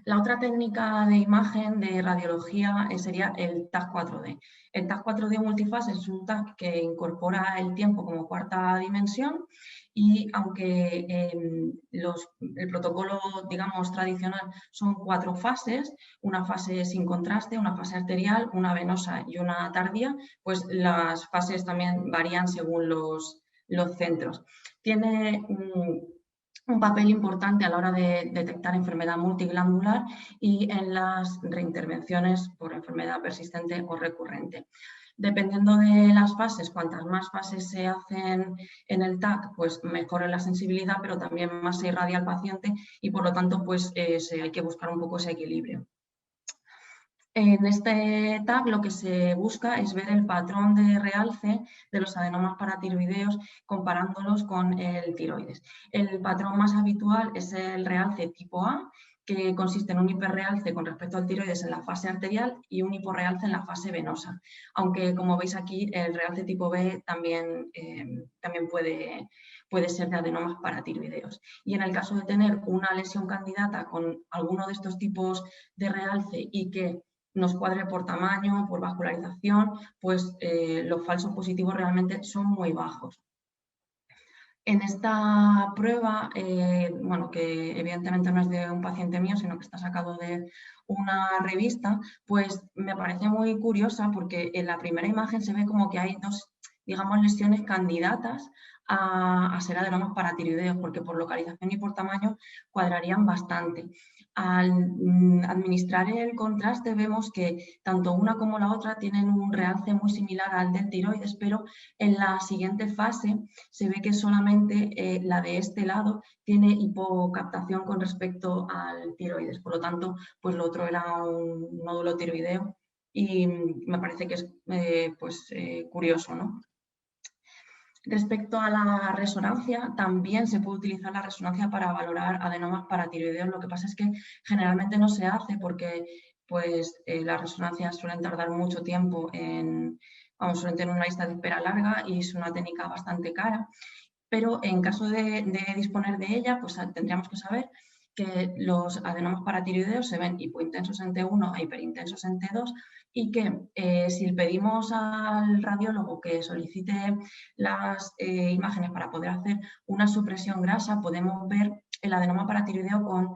[SPEAKER 3] La otra técnica de imagen de radiología sería el TAC 4D. El TAC 4D multifase es un TAC que incorpora el tiempo como cuarta dimensión, y aunque el protocolo, digamos, tradicional son 4 fases, una fase sin contraste, una fase arterial, una venosa y una tardía, pues las fases también varían según los centros. Tiene un papel importante a la hora de detectar enfermedad multiglandular y en las reintervenciones por enfermedad persistente o recurrente. Dependiendo de las fases, cuantas más fases se hacen en el TAC, pues mejor es la sensibilidad, pero también más se irradia al paciente, y por lo tanto pues hay que buscar un poco ese equilibrio. En este TAC lo que se busca es ver el patrón de realce de los adenomas paratiroideos comparándolos con el tiroides. El patrón más habitual es el realce tipo A, que consiste en un hiperrealce con respecto al tiroides en la fase arterial y un hiporrealce en la fase venosa. Aunque, como veis aquí, el realce tipo B también puede ser de adenomas paratiroideos. Y en el caso de tener una lesión candidata con alguno de estos tipos de realce y que nos cuadre por tamaño, por vascularización, pues los falsos positivos realmente son muy bajos. En esta prueba, bueno, que evidentemente no es de un paciente mío, sino que está sacado de una revista, pues me parece muy curiosa porque en la primera imagen se ve como que hay dos, digamos, lesiones candidatas a ser adenomas paratiroideos, porque por localización y por tamaño cuadrarían bastante. Al administrar el contraste vemos que tanto una como la otra tienen un realce muy similar al del tiroides, pero en la siguiente fase se ve que solamente la de este lado tiene hipocaptación con respecto al tiroides. Por lo tanto, pues lo otro era un nódulo tiroideo, y me parece que es curioso, ¿no? Respecto a la resonancia, también se puede utilizar la resonancia para valorar adenomas paratiroideos. Lo que pasa es que generalmente no se hace porque pues, las resonancias suelen tardar mucho tiempo suelen tener una lista de espera larga y es una técnica bastante cara. Pero en caso de disponer de ella, pues tendríamos que saber que los adenomas paratiroideos se ven hipointensos en T1 e hiperintensos en T2, y que si pedimos al radiólogo que solicite las imágenes para poder hacer una supresión grasa, podemos ver el adenoma paratiroideo con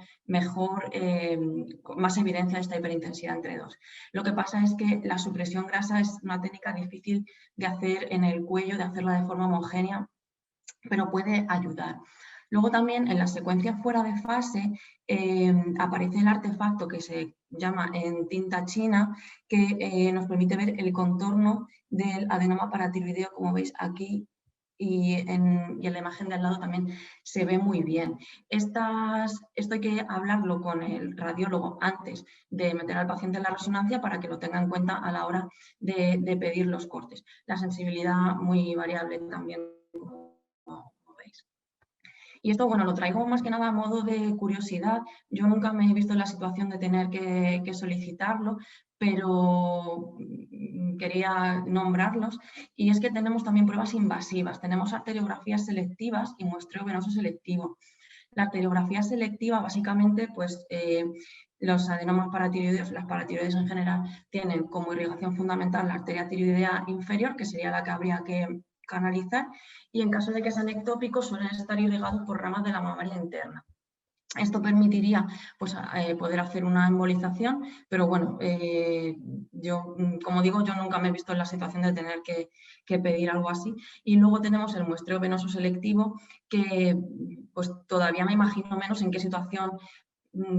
[SPEAKER 3] más evidencia de esta hiperintensidad entre 2. Lo que pasa es que la supresión grasa es una técnica difícil de hacer en el cuello, de hacerla de forma homogénea, pero puede ayudar. Luego también en la secuencia fuera de fase aparece el artefacto que se llama en tinta china, que nos permite ver el contorno del adenoma paratiroideo, como veis aquí y en la imagen de al lado también se ve muy bien. Esto hay que hablarlo con el radiólogo antes de meter al paciente en la resonancia para que lo tenga en cuenta a la hora de pedir los cortes. La sensibilidad muy variable también, como veis. Y esto, bueno, lo traigo más que nada a modo de curiosidad. Yo nunca me he visto en la situación de tener que solicitarlo, pero quería nombrarlos. Y es que tenemos también pruebas invasivas. Tenemos arteriografías selectivas y muestreo venoso selectivo. La arteriografía selectiva, básicamente, pues los adenomas paratiroideos, las paratiroides en general, tienen como irrigación fundamental la arteria tiroidea inferior, que sería la que habría que canalizar, y en caso de que sean ectópicos suelen estar irrigados por ramas de la mamaria interna. Esto permitiría pues, poder hacer una embolización, pero bueno, yo, como digo, yo nunca me he visto en la situación de tener que pedir algo así. Y luego tenemos el muestreo venoso selectivo, que pues todavía me imagino menos en qué situación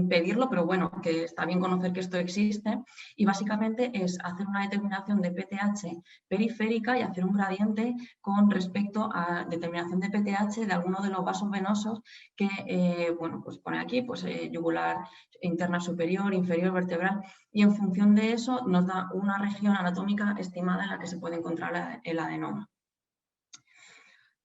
[SPEAKER 3] pedirlo, pero bueno, que está bien conocer que esto existe, y básicamente es hacer una determinación de PTH periférica y hacer un gradiente con respecto a determinación de PTH de alguno de los vasos venosos que, bueno, pues pone aquí, pues yugular, interna superior, inferior, vertebral, y en función de eso nos da una región anatómica estimada en la que se puede encontrar el adenoma.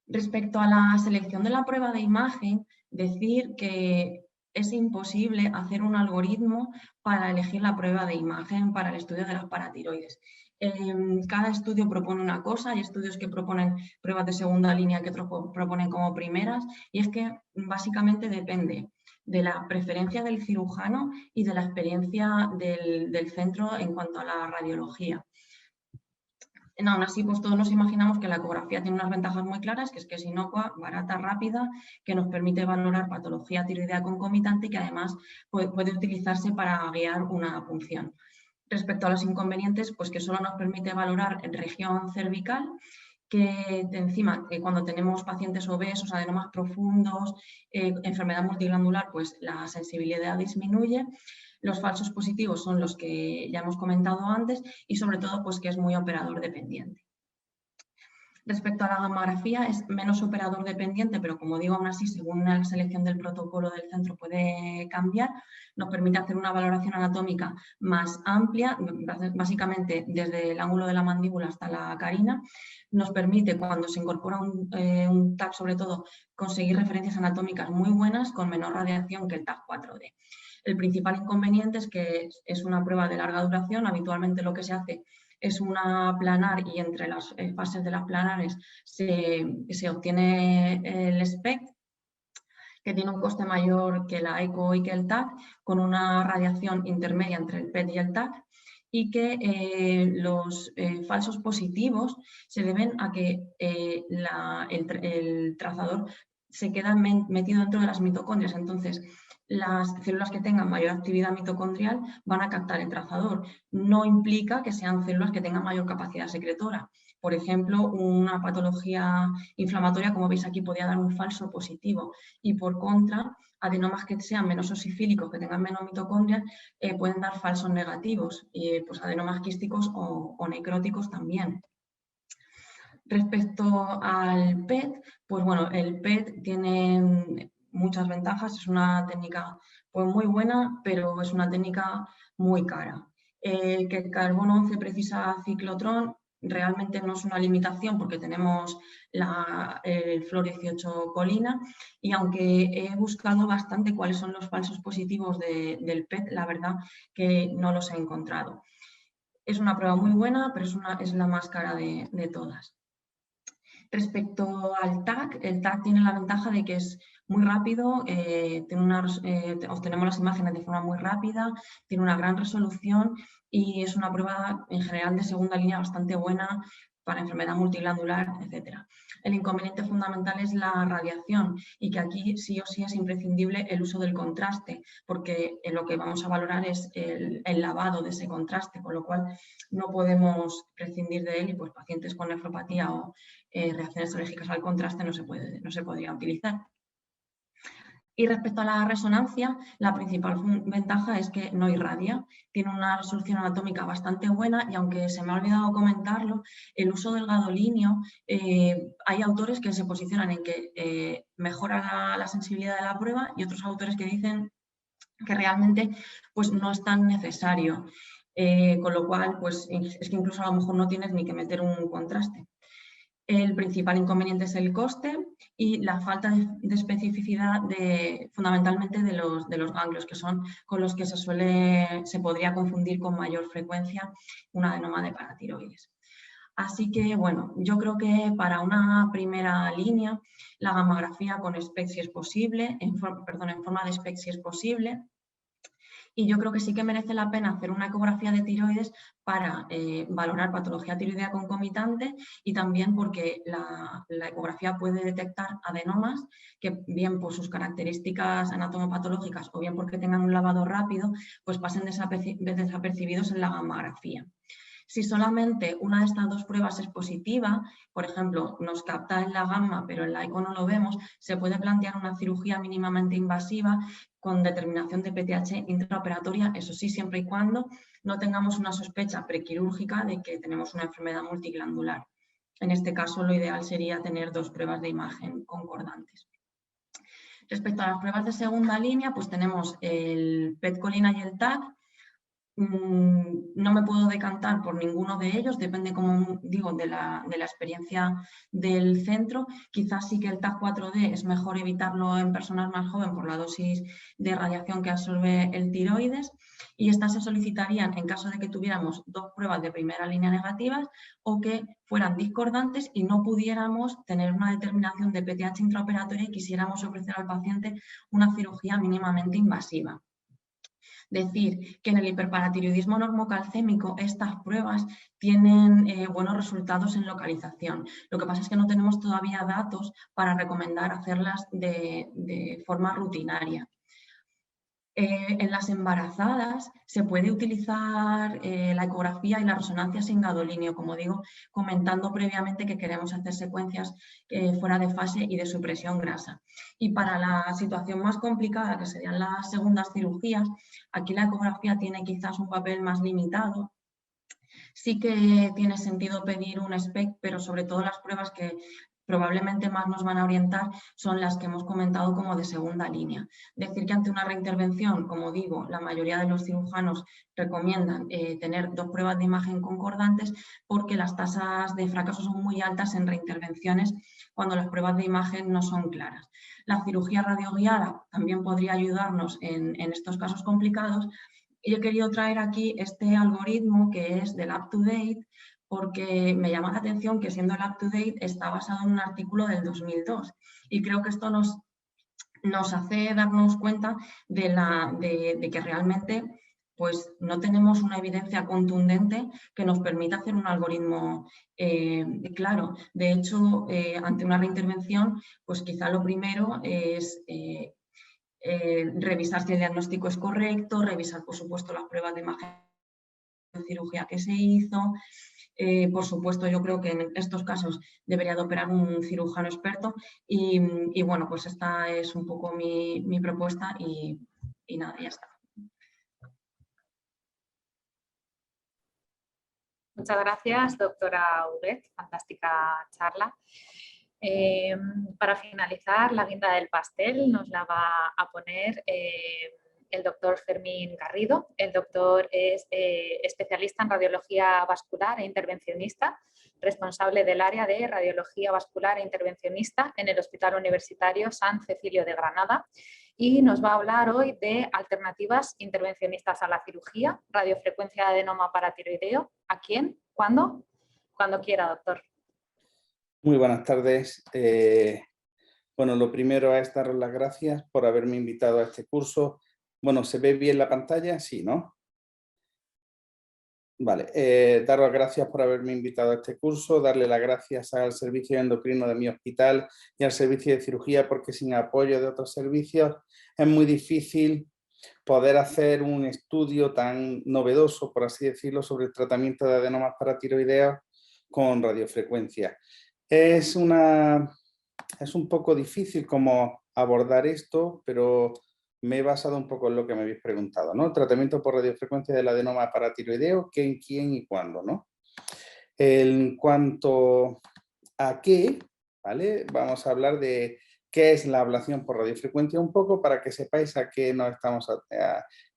[SPEAKER 3] Respecto a la selección de la prueba de imagen, decir que es imposible hacer un algoritmo para elegir la prueba de imagen para el estudio de las paratiroides. Cada estudio propone una cosa, hay estudios que proponen pruebas de segunda línea que otros proponen como primeras, y es que básicamente depende de la preferencia del cirujano y de la experiencia del centro en cuanto a la radiología. Aún así, pues todos nos imaginamos que la ecografía tiene unas ventajas muy claras, que es inocua, barata, rápida, que nos permite valorar patología tiroidea concomitante y que además puede utilizarse para guiar una punción. Respecto a los inconvenientes, pues que solo nos permite valorar en región cervical, que encima, cuando tenemos pacientes obesos, adenomas profundos, enfermedad multiglandular, pues la sensibilidad disminuye. Los falsos positivos son los que ya hemos comentado antes y sobre todo pues que es muy operador dependiente. Respecto a la gammagrafía es menos operador dependiente, pero como digo, aún así, según la selección del protocolo del centro puede cambiar. Nos permite hacer una valoración anatómica más amplia, básicamente desde el ángulo de la mandíbula hasta la carina. Nos permite, cuando se incorpora un TAC sobre todo, conseguir referencias anatómicas muy buenas con menor radiación que el TAC 4D. El principal inconveniente es que es una prueba de larga duración. Habitualmente lo que se hace es una planar y entre las fases de las planares se obtiene el SPECT, que tiene un coste mayor que la ECO y que el TAC, con una radiación intermedia entre el PET y el TAC, y que los falsos positivos se deben a que el trazador se queda metido dentro de las mitocondrias. Entonces, las células que tengan mayor actividad mitocondrial van a captar el trazador. No implica que sean células que tengan mayor capacidad secretora. Por ejemplo, una patología inflamatoria, como veis aquí, podría dar un falso positivo. Y por contra, adenomas que sean menos osifílicos, que tengan menos mitocondrias, pueden dar falsos negativos, pues adenomas quísticos o necróticos también. Respecto al PET, pues bueno, el PET tiene muchas ventajas, es una técnica pues muy buena, pero es una técnica muy cara. Que el carbono 11 precisa ciclotrón realmente no es una limitación porque tenemos el fluor 18 colina, y aunque he buscado bastante cuáles son los falsos positivos del PET, la verdad que no los he encontrado. Es una prueba muy buena, pero es la más cara de todas. Respecto al TAC, el TAC tiene la ventaja de que es muy rápido, obtenemos las imágenes de forma muy rápida, tiene una gran resolución y es una prueba en general de segunda línea bastante buena para enfermedad multiglandular, etc. El inconveniente fundamental es la radiación y que aquí sí o sí es imprescindible el uso del contraste, porque lo que vamos a valorar es el lavado de ese contraste, con lo cual no podemos prescindir de él y pues pacientes con nefropatía o reacciones alérgicas al contraste no se podría utilizar. Y respecto a la resonancia, la principal ventaja es que no irradia, tiene una resolución anatómica bastante buena y aunque se me ha olvidado comentarlo, el uso del gadolinio, hay autores que se posicionan en que mejora la sensibilidad de la prueba y otros autores que dicen que realmente pues, no es tan necesario, con lo cual pues, es que incluso a lo mejor no tienes ni que meter un contraste. El principal inconveniente es el coste y la falta de especificidad fundamentalmente de los ganglios, que son con los que se podría confundir con mayor frecuencia un adenoma de paratiroides. Así que, bueno, yo creo que para una primera línea, la gamografía con SPECT si es posible, en forma de SPECT si es posible. Y yo creo que sí que merece la pena hacer una ecografía de tiroides para valorar patología tiroidea concomitante y también porque la ecografía puede detectar adenomas que bien por sus características anatomopatológicas o bien porque tengan un lavado rápido, pues pasen desapercibidos en la gamografía. Si solamente una de estas dos pruebas es positiva, por ejemplo, nos capta en la gamma, pero en la eco no lo vemos, se puede plantear una cirugía mínimamente invasiva con determinación de PTH intraoperatoria, eso sí, siempre y cuando no tengamos una sospecha prequirúrgica de que tenemos una enfermedad multiglandular. En este caso, lo ideal sería tener dos pruebas de imagen concordantes. Respecto a las pruebas de segunda línea, pues tenemos el PET-colina y el TAC. No me puedo decantar por ninguno de ellos, depende, como digo, de la experiencia del centro. Quizás sí que el TAC4D es mejor evitarlo en personas más jóvenes por la dosis de radiación que absorbe el tiroides y estas se solicitarían en caso de que tuviéramos dos pruebas de primera línea negativas o que fueran discordantes y no pudiéramos tener una determinación de PTH intraoperatoria y quisiéramos ofrecer al paciente una cirugía mínimamente invasiva. Decir que en el hiperparatiroidismo normocalcémico estas pruebas tienen buenos resultados en localización. Lo que pasa es que no tenemos todavía datos para recomendar hacerlas de forma rutinaria. En las embarazadas se puede utilizar la ecografía y la resonancia sin gadolinio, como digo, comentando previamente que queremos hacer secuencias fuera de fase y de supresión grasa. Y para la situación más complicada, que serían las segundas cirugías, aquí la ecografía tiene quizás un papel más limitado. Sí que tiene sentido pedir un SPECT, pero sobre todo las pruebas que probablemente más nos van a orientar son las que hemos comentado como de segunda línea. Decir que ante una reintervención, como digo, la mayoría de los cirujanos recomiendan tener dos pruebas de imagen concordantes porque las tasas de fracaso son muy altas en reintervenciones cuando las pruebas de imagen no son claras. La cirugía radioguiada también podría ayudarnos en estos casos complicados. Y he querido traer aquí este algoritmo que es del UpToDate, porque me llama la atención que siendo el UpToDate está basado en un artículo del 2002 y creo que esto nos hace darnos cuenta de que realmente pues, no tenemos una evidencia contundente que nos permita hacer un algoritmo claro. De hecho, ante una reintervención, pues quizá lo primero es revisar si el diagnóstico es correcto, revisar por supuesto las pruebas de imagen de cirugía que se hizo. Por supuesto, yo creo que en estos casos debería de operar un cirujano experto y bueno, pues esta es un poco mi propuesta y nada, ya está.
[SPEAKER 1] Muchas gracias, doctora Huguet, fantástica charla. Para finalizar, la guinda del pastel nos la va a poner el doctor Fermín Garrido. El doctor es especialista en radiología vascular e intervencionista, responsable del área de radiología vascular e intervencionista en el Hospital Universitario San Cecilio de Granada y nos va a hablar hoy de alternativas intervencionistas a la cirugía, radiofrecuencia de adenoma paratiroideo. ¿A quién? ¿Cuándo? Cuando quiera, doctor.
[SPEAKER 4] Muy buenas tardes. Bueno, lo primero es daros las gracias por haberme invitado a este curso. Bueno, ¿se ve bien la pantalla? Sí, ¿no? Vale, daros las gracias por haberme invitado a este curso, darle las gracias al servicio endocrino de mi hospital y al servicio de cirugía, porque sin apoyo de otros servicios es muy difícil poder hacer un estudio tan novedoso, por así decirlo, sobre el tratamiento de adenomas paratiroideos con radiofrecuencia. Es una es un poco difícil cómo abordar esto, pero me he basado un poco en lo que me habéis preguntado, ¿no? Tratamiento por radiofrecuencia del adenoma paratiroideo, ¿qué, en quién y cuándo, ¿no? En cuanto a qué, ¿vale? Vamos a hablar de qué es la ablación por radiofrecuencia un poco para que sepáis a qué,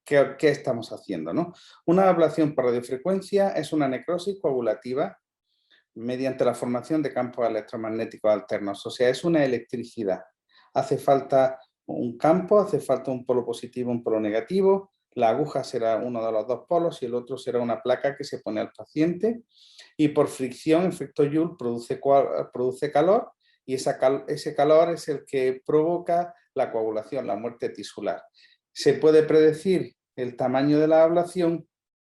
[SPEAKER 4] qué estamos haciendo, ¿no? Una ablación por radiofrecuencia es una necrosis coagulativa mediante la formación de campos electromagnéticos alternos, o sea, es una electricidad. Hace falta un campo, hace falta un polo positivo, un polo negativo, la aguja será uno de los dos polos y el otro será una placa que se pone al paciente y por fricción, efecto Joule, produce calor y ese calor es el que provoca la coagulación, la muerte tisular. Se puede predecir el tamaño de la ablación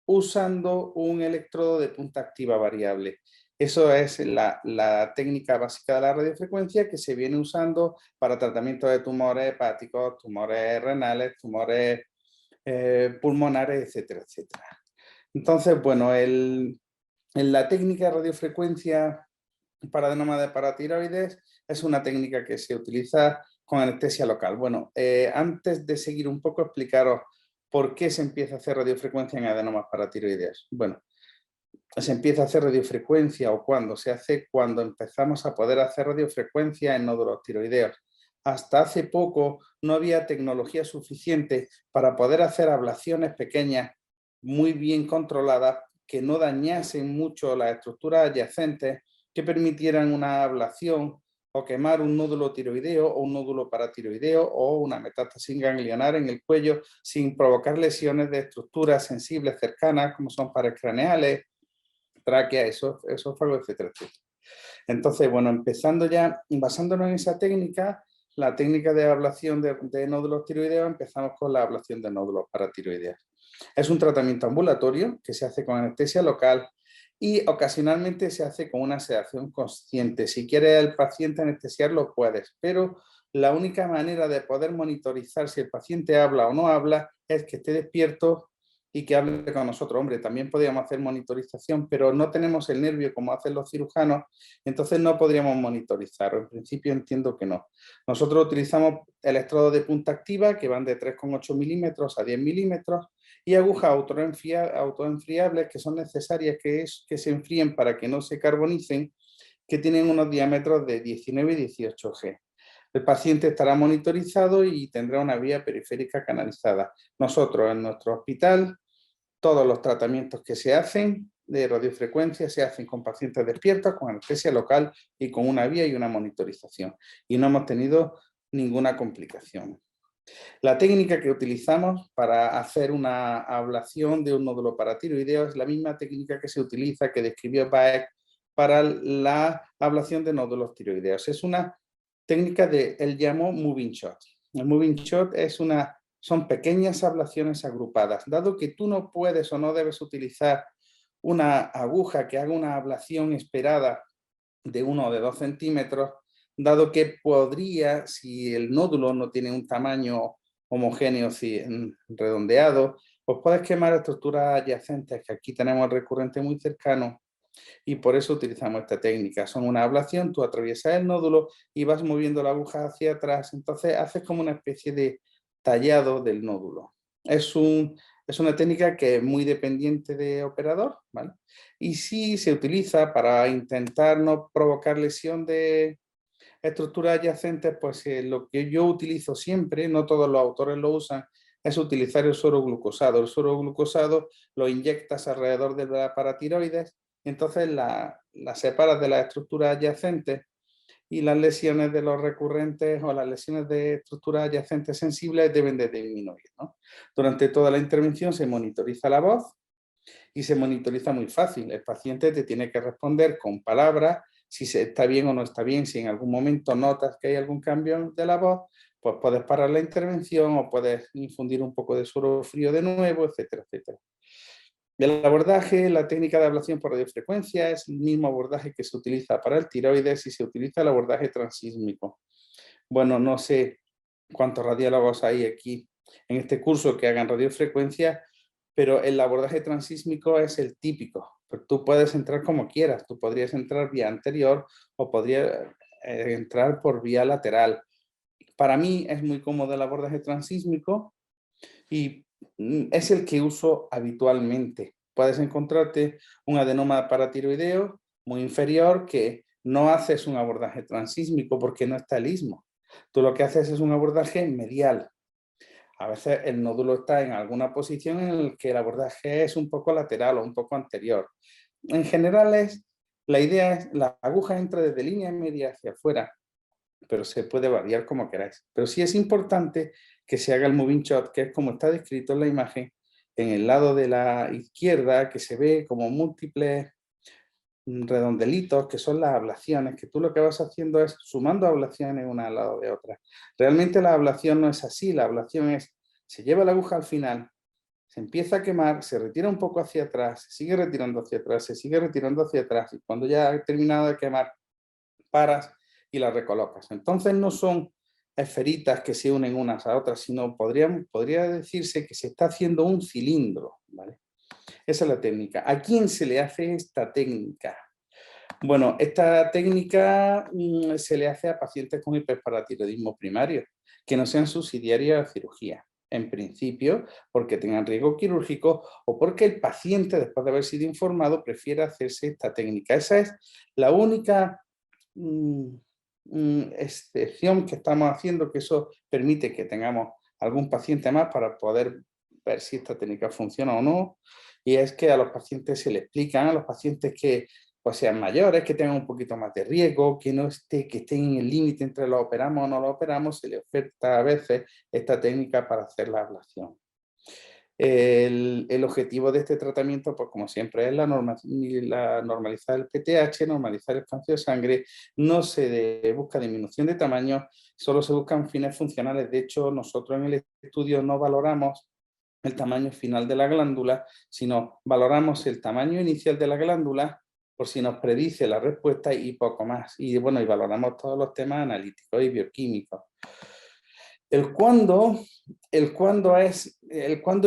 [SPEAKER 4] usando un electrodo de punta activa variable. Eso es la técnica básica de la radiofrecuencia que se viene usando para tratamiento de tumores hepáticos, tumores renales, tumores pulmonares, etcétera, etcétera. Entonces, bueno, en la técnica de radiofrecuencia para adenoma de paratiroides es una técnica que se utiliza con anestesia local. Bueno, antes de seguir un poco, explicaros por qué se empieza a hacer radiofrecuencia en adenomas paratiroides. Bueno, se empieza a hacer radiofrecuencia o cuando se hace cuando empezamos a poder hacer radiofrecuencia en nódulos tiroideos. Hasta hace poco no había tecnología suficiente para poder hacer ablaciones pequeñas muy bien controladas que no dañasen mucho las estructuras adyacentes, que permitieran una ablación o quemar un nódulo tiroideo o un nódulo paratiroideo o una metástasis ganglionar en el cuello sin provocar lesiones de estructuras sensibles cercanas como son paredes craneales, tráquea, esófago, etcétera, etcétera. Entonces, bueno, empezando ya, basándonos en esa técnica, la técnica de ablación de nódulos tiroideos, empezamos con la ablación de nódulos paratiroideos. Es un tratamiento ambulatorio que se hace con anestesia local y ocasionalmente se hace con una sedación consciente. Si quieres el paciente anestesiarlo, puedes, pero la única manera de poder monitorizar si el paciente habla o no habla es que esté despierto y que hable con nosotros. Hombre, también podríamos hacer monitorización, pero no tenemos el nervio como hacen los cirujanos, entonces no podríamos monitorizar. En principio entiendo que no. Nosotros utilizamos electrodos de punta activa que van de 3,8 milímetros a 10 milímetros y agujas autoenfriables que son necesarias que se enfríen para que no se carbonicen, que tienen unos diámetros de 19 y 18 G. El paciente estará monitorizado y tendrá una vía periférica canalizada. Nosotros en nuestro hospital, todos los tratamientos que se hacen de radiofrecuencia se hacen con pacientes despiertos, con anestesia local y con una vía y una monitorización. Y no hemos tenido ninguna complicación. La técnica que utilizamos para hacer una ablación de un nódulo paratiroideo es la misma técnica que se utiliza, que describió Baek para la ablación de nódulos tiroideos. Es una técnica él llamó moving shot. El moving shot son pequeñas ablaciones agrupadas. Dado que tú no puedes o no debes utilizar una aguja que haga una ablación esperada de 1 o de 2 centímetros, dado que podría, si el nódulo no tiene un tamaño homogéneo redondeado, pues puedes quemar estructuras adyacentes, que aquí tenemos el recurrente muy cercano, y por eso utilizamos esta técnica. Son una ablación, tú atraviesas el nódulo y vas moviendo la aguja hacia atrás, entonces haces como una especie de tallado del nódulo. Es una técnica que es muy dependiente de operador, ¿vale? Y sí se utiliza para intentar no provocar lesión de estructuras adyacentes, pues lo que yo utilizo siempre, no todos los autores lo usan, es utilizar el suero glucosado. El suero glucosado lo inyectas alrededor de la paratiroides, entonces la separas de las estructuras adyacentes y las lesiones de los recurrentes o las lesiones de estructuras adyacentes sensibles deben de disminuir, ¿no? Durante toda la intervención se monitoriza la voz y se monitoriza muy fácil. El paciente te tiene que responder con palabras si está bien o no está bien. Si en algún momento notas que hay algún cambio de la voz, pues puedes parar la intervención o puedes infundir un poco de suero frío de nuevo, etcétera, etcétera. El abordaje, la técnica de ablación por radiofrecuencia es el mismo abordaje que se utiliza para el tiroides y se utiliza el abordaje transísmico. Bueno, no sé cuántos radiólogos hay aquí en este curso que hagan radiofrecuencia, pero el abordaje transísmico es el típico. Pero tú puedes entrar como quieras, tú podrías entrar vía anterior o podrías entrar por vía lateral. Para mí es muy cómodo el abordaje transísmico y es el que uso habitualmente. Puedes encontrarte un adenoma paratiroideo muy inferior que no haces un abordaje transísmico porque no está el istmo. Tú lo que haces es un abordaje medial. A veces el nódulo está en alguna posición en la que el abordaje es un poco lateral o un poco anterior. En general la idea es, la aguja entra desde línea media hacia afuera, pero se puede variar como queráis. Pero sí es importante que se haga el moving shot, que es como está descrito en la imagen, en el lado de la izquierda, que se ve como múltiples redondelitos, que son las ablaciones, que tú lo que vas haciendo es sumando ablaciones una al lado de otra. Realmente la ablación no es así, la ablación es, se lleva la aguja al final, se empieza a quemar, se retira un poco hacia atrás, se sigue retirando hacia atrás, se sigue retirando hacia atrás, y cuando ya ha terminado de quemar, paras y la recolocas. Entonces no son esferitas que se unen unas a otras, sino podría decirse que se está haciendo un cilindro, ¿vale? Esa es la técnica. ¿A quién se le hace esta técnica? Bueno, esta técnica se le hace a pacientes con hiperparatiroidismo primario, que no sean subsidiarios a cirugía. En principio, porque tengan riesgo quirúrgico o porque el paciente, después de haber sido informado, prefiere hacerse esta técnica. Esa es la única excepción que estamos haciendo, que eso permite que tengamos algún paciente más para poder ver si esta técnica funciona o no. Y es que a los pacientes se les explican, a los pacientes que pues sean mayores, que tengan un poquito más de riesgo, que estén en el límite entre lo operamos o no lo operamos, se les oferta a veces esta técnica para hacer la ablación. El objetivo de este tratamiento, pues como siempre, es la normalizar el PTH, normalizar el cáncer de sangre. No se busca disminución de tamaño, solo se buscan fines funcionales. De hecho, nosotros en el estudio no valoramos el tamaño final de la glándula, sino valoramos el tamaño inicial de la glándula por si nos predice la respuesta y poco más. Y bueno, y valoramos todos los temas analíticos y bioquímicos. El cuándo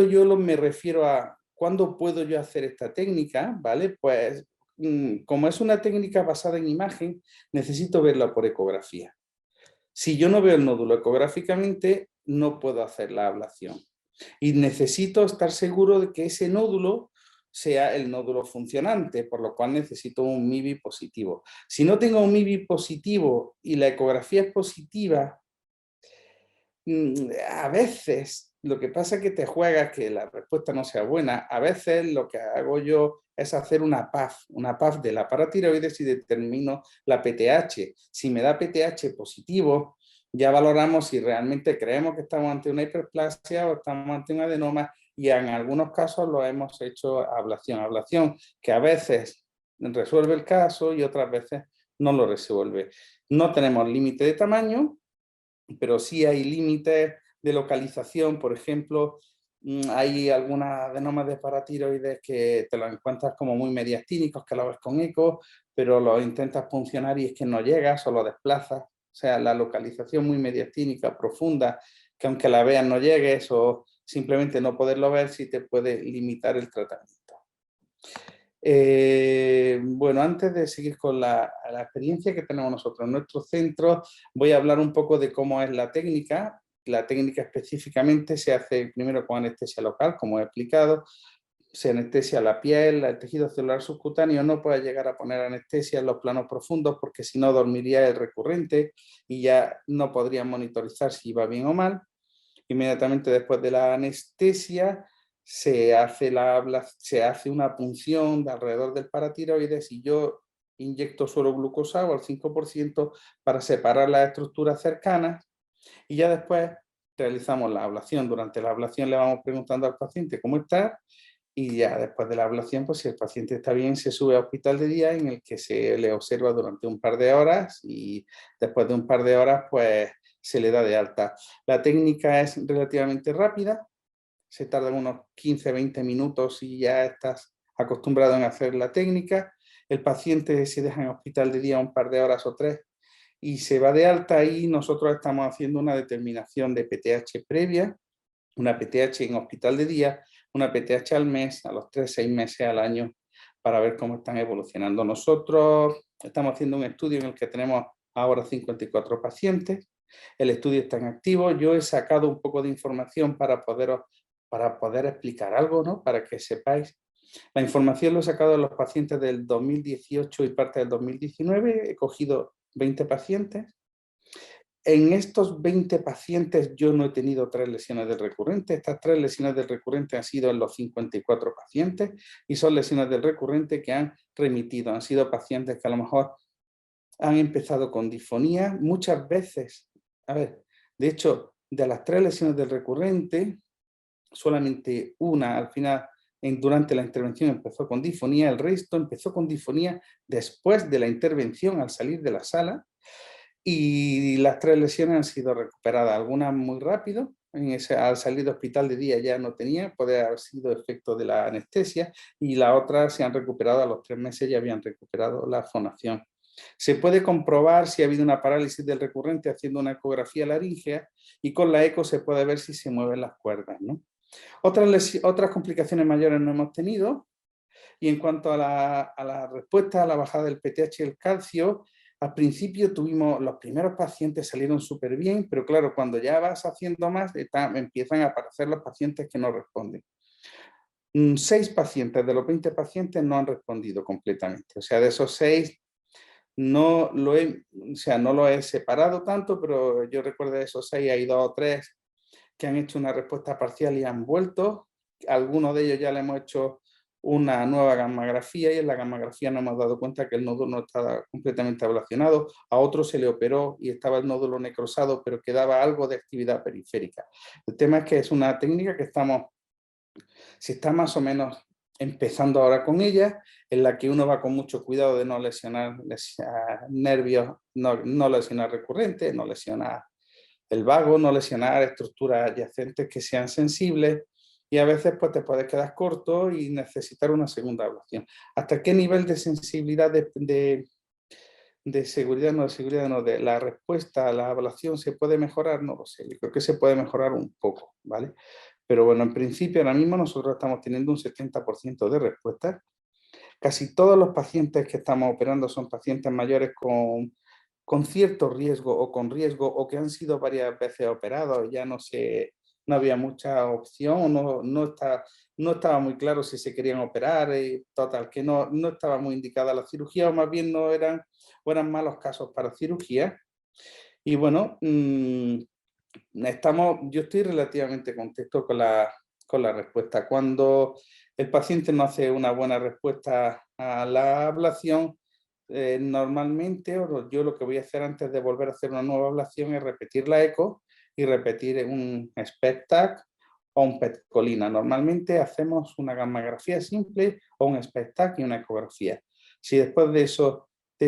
[SPEAKER 4] yo me refiero a cuándo puedo yo hacer esta técnica, ¿vale? Pues como es una técnica basada en imagen, necesito verla por ecografía. Si yo no veo el nódulo ecográficamente, no puedo hacer la ablación. Y necesito estar seguro de que ese nódulo sea el nódulo funcionante, por lo cual necesito un MIBI positivo. Si no tengo un MIBI positivo y la ecografía es positiva, a veces lo que pasa es que te juegas que la respuesta no sea buena. A veces lo que hago yo es hacer una PAF de la paratiroides y determino la PTH. Si me da PTH positivo, ya valoramos si realmente creemos que estamos ante una hiperplasia o estamos ante un adenoma, y en algunos casos lo hemos hecho ablación que a veces resuelve el caso y otras veces no lo resuelve. No tenemos límite de tamaño, pero sí hay límites de localización. Por ejemplo, hay algunas adenomas de paratiroides que te los encuentras como muy mediastínicos, que lo ves con eco, pero lo intentas puncionar y es que no llegas o lo desplazas. O sea, la localización muy mediastínica, profunda, que aunque la veas no llegues o simplemente no poderlo ver, sí te puede limitar el tratamiento. Bueno, antes de seguir con la experiencia que tenemos nosotros en nuestro centro, voy a hablar un poco de cómo es la técnica. La técnica específicamente se hace primero con anestesia local, como he explicado. Se anestesia la piel, el tejido celular subcutáneo. No puede llegar a poner anestesia en los planos profundos porque si no dormiría el recurrente y ya no podría monitorizar si va bien o mal. Inmediatamente después de la anestesia se hace una punción de alrededor del paratiroides y yo inyecto suero glucosado al 5% para separar las estructuras cercanas, y ya después realizamos la ablación. Durante la ablación le vamos preguntando al paciente cómo está, y ya después de la ablación, pues si el paciente está bien, se sube a hospital de día en el que se le observa durante un par de horas y después de un par de horas pues se le da de alta. La técnica es relativamente rápida, se tarda unos 15-20 minutos y ya estás acostumbrado en hacer la técnica. El paciente se deja en hospital de día un par de horas o 3 y se va de alta, y nosotros estamos haciendo una determinación de PTH previa, una PTH en hospital de día, una PTH al mes, a los 3-6 meses al año, para ver cómo están evolucionando. Nosotros estamos haciendo un estudio en el que tenemos ahora 54 pacientes. El estudio está en activo. Yo he sacado un poco de información para poder explicar algo, ¿no? Para que sepáis. La información lo he sacado de los pacientes del 2018 y parte del 2019. He cogido 20 pacientes. En estos 20 pacientes yo no he tenido 3 lesiones del recurrente. Estas 3 lesiones del recurrente han sido en los 54 pacientes y son lesiones del recurrente que han remitido. Han sido pacientes que a lo mejor han empezado con disfonía. Muchas veces, de hecho, de las 3 lesiones del recurrente, solamente una al final, durante la intervención empezó con disfonía, el resto empezó con disfonía después de la intervención al salir de la sala. Y las 3 lesiones han sido recuperadas, algunas muy rápido, al salir de hospital de día ya no tenía, puede haber sido efecto de la anestesia, y las otras se han recuperado a los 3 meses, ya habían recuperado la fonación. Se puede comprobar si ha habido una parálisis del recurrente haciendo una ecografía laríngea, y con la eco se puede ver si se mueven las cuerdas, ¿no? Otras complicaciones mayores no hemos tenido. Y en cuanto a la respuesta a la bajada del PTH y el calcio, al principio los primeros pacientes salieron súper bien, pero claro, cuando ya vas haciendo más, empiezan a aparecer los pacientes que no responden. 6 pacientes de los 20 pacientes no han respondido completamente. O sea, de esos 6 no lo he separado tanto, pero yo recuerdo de esos 6 hay 2 o 3 que han hecho una respuesta parcial y han vuelto. Algunos de ellos ya le hemos hecho una nueva gammagrafía y en la gammagrafía nos hemos dado cuenta que el nódulo no estaba completamente ablacionado. A otro se le operó y estaba el nódulo necrosado, pero quedaba algo de actividad periférica. El tema es que es una técnica que se está más o menos empezando ahora con ella, en la que uno va con mucho cuidado de no lesionar nervios, no lesionar recurrentes, no lesionar el vago, no lesionar estructuras adyacentes que sean sensibles, y a veces pues te puedes quedar corto y necesitar una segunda ablación. ¿Hasta qué nivel de sensibilidad de seguridad, de la respuesta a la ablación se puede mejorar? No lo sé, yo creo que se puede mejorar un poco, ¿vale? Pero bueno, en principio ahora mismo nosotros estamos teniendo un 70% de respuesta. Casi todos los pacientes que estamos operando son pacientes mayores con cierto riesgo o con riesgo, o que han sido varias veces operados, ya no había mucha opción, no estaba muy claro si se querían operar, total, que no estaba muy indicada la cirugía, o más bien no eran malos casos para cirugía. Y bueno, yo estoy relativamente contento con la respuesta. Cuando el paciente no hace una buena respuesta a la ablación, normalmente yo lo que voy a hacer antes de volver a hacer una nueva ablación es repetir la eco y repetir un SPECT-TAC o un PET-colina. Normalmente hacemos una gammagrafía simple o un SPECT-TAC y una ecografía. Si después de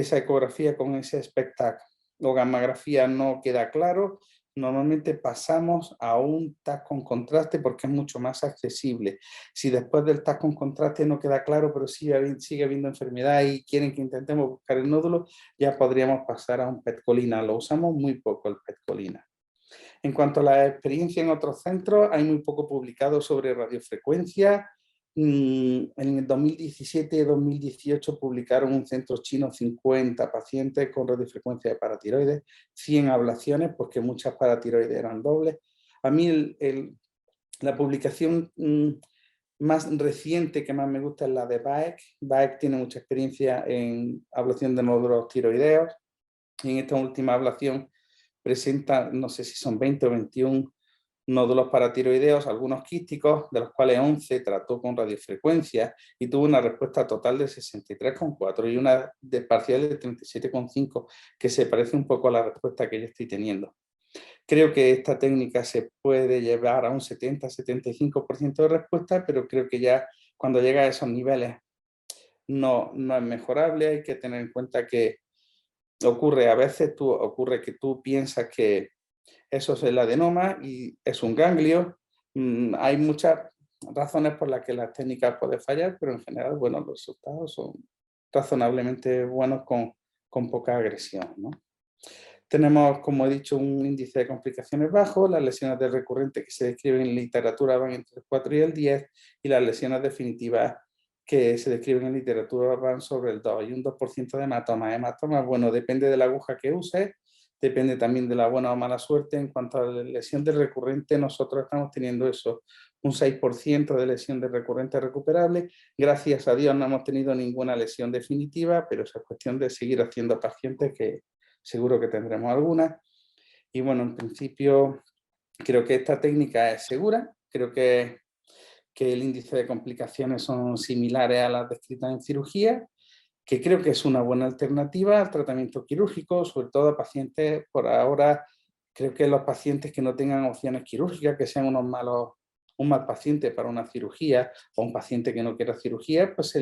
[SPEAKER 4] esa ecografía con ese SPECT-TAC o gammagrafía no queda claro, normalmente pasamos a un TAC con contraste porque es mucho más accesible. Si después del TAC con contraste no queda claro, pero sigue habiendo enfermedad y quieren que intentemos buscar el nódulo, ya podríamos pasar a un PET-colina. Lo usamos muy poco el PET-colina. En cuanto a la experiencia en otros centros, hay muy poco publicado sobre radiofrecuencia. En el 2017-2018 publicaron un centro chino 50 pacientes con radiofrecuencia de paratiroides, 100 ablaciones, porque muchas paratiroides eran dobles. A mí la publicación más reciente que más me gusta es la de Baek. Baek tiene mucha experiencia en ablación de nódulos tiroideos. En esta última ablación presenta, no sé si son 20 o 21 nódulos paratiroideos, algunos quísticos, de los cuales 11 trató con radiofrecuencia y tuvo una respuesta total de 63,4 y una de parcial de 37,5, que se parece un poco a la respuesta que yo estoy teniendo. Creo que esta técnica se puede llevar a un 70-75% de respuesta, pero creo que ya cuando llega a esos niveles no es mejorable. Hay que tener en cuenta que ocurre a veces, ocurre que tú piensas que eso es el adenoma y es un ganglio. Hay muchas razones por las que las técnicas pueden fallar, pero en general, bueno, los resultados son razonablemente buenos con poca agresión, ¿no? Tenemos, como he dicho, un índice de complicaciones bajo. Las lesiones de recurrente que se describen en literatura van entre el 4 y el 10, y las lesiones definitivas que se describen en literatura van sobre el 2 y un 2% de hematomas. Hematomas, bueno, depende de la aguja que uses, depende también de la buena o mala suerte. En cuanto a la lesión de recurrente, nosotros estamos teniendo eso, un 6% de lesión de recurrente recuperable. Gracias a Dios no hemos tenido ninguna lesión definitiva, pero es cuestión de seguir haciendo pacientes, que seguro que tendremos algunas. Y bueno, en principio creo que esta técnica es segura, creo que el índice de complicaciones son similares a las descritas en cirugía, que creo que es una buena alternativa al tratamiento quirúrgico, sobre todo a pacientes, por ahora, creo que los pacientes que no tengan opciones quirúrgicas, que sean un mal paciente para una cirugía, o un paciente que no quiera cirugía, pues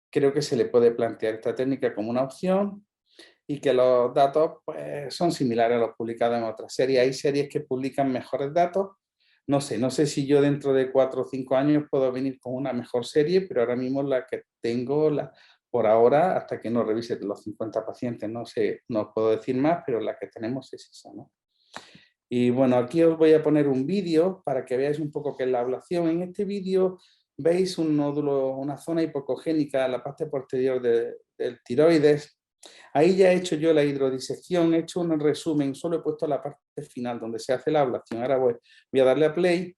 [SPEAKER 4] creo que se le puede plantear esta técnica como una opción, y que los datos pues, son similares a los publicados en otras series. Hay series que publican mejores datos. No sé si yo dentro de 4 o 5 años puedo venir con una mejor serie, pero ahora mismo la que tengo, por ahora, hasta que no revise los 50 pacientes, no os puedo decir más, pero la que tenemos es esa, ¿no? Y bueno, aquí os voy a poner un vídeo para que veáis un poco qué es la ablación. En este vídeo veis un nódulo, una zona hipocogénica en la parte posterior del tiroides. Ahí ya he hecho yo la hidrodisección, he hecho un resumen, solo he puesto la parte final donde se hace la ablación. Ahora voy a darle a play.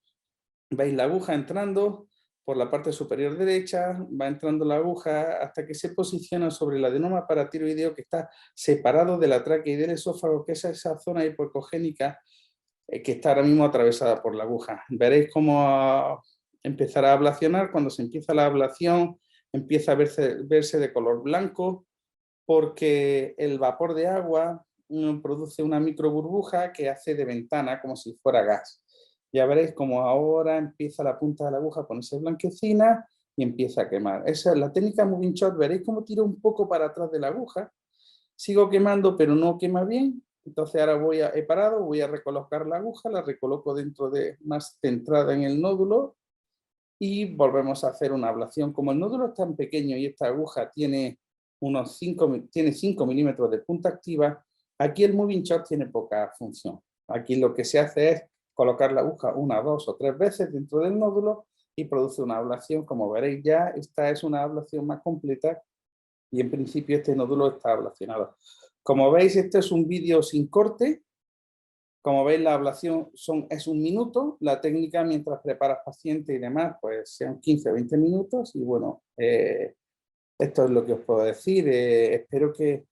[SPEAKER 4] Veis la aguja entrando por la parte superior derecha, va entrando la aguja hasta que se posiciona sobre el adenoma paratiroideo, que está separado de la tráquea y del esófago, que es esa zona hipocogénica que está ahora mismo atravesada por la aguja. Veréis cómo empezará a ablacionar. Cuando se empieza la ablación, empieza a verse de color blanco, porque el vapor de agua produce una micro burbuja que hace de ventana como si fuera gas. Ya veréis como ahora empieza la punta de la aguja a ponerse blanquecina y empieza a quemar. Esa es la técnica Moving Shot. Veréis cómo tiro un poco para atrás de la aguja. Sigo quemando, pero no quema bien. Entonces ahora he parado, voy a recolocar la aguja, la recoloco dentro de más centrada en el nódulo y volvemos a hacer una ablación. Como el nódulo es tan pequeño y esta aguja tiene 5 milímetros de punta activa, aquí el Moving Shot tiene poca función. Aquí lo que se hace es colocar la aguja 1, 2 o 3 veces dentro del nódulo y produce una ablación. Como veréis ya, esta es una ablación más completa y en principio este nódulo está ablacionado. Como veis, este es un vídeo sin corte. Como veis, la ablación es 1 minuto. La técnica, mientras preparas paciente y demás, pues sean 15 o 20 minutos. Y bueno, esto es lo que os puedo decir. Espero que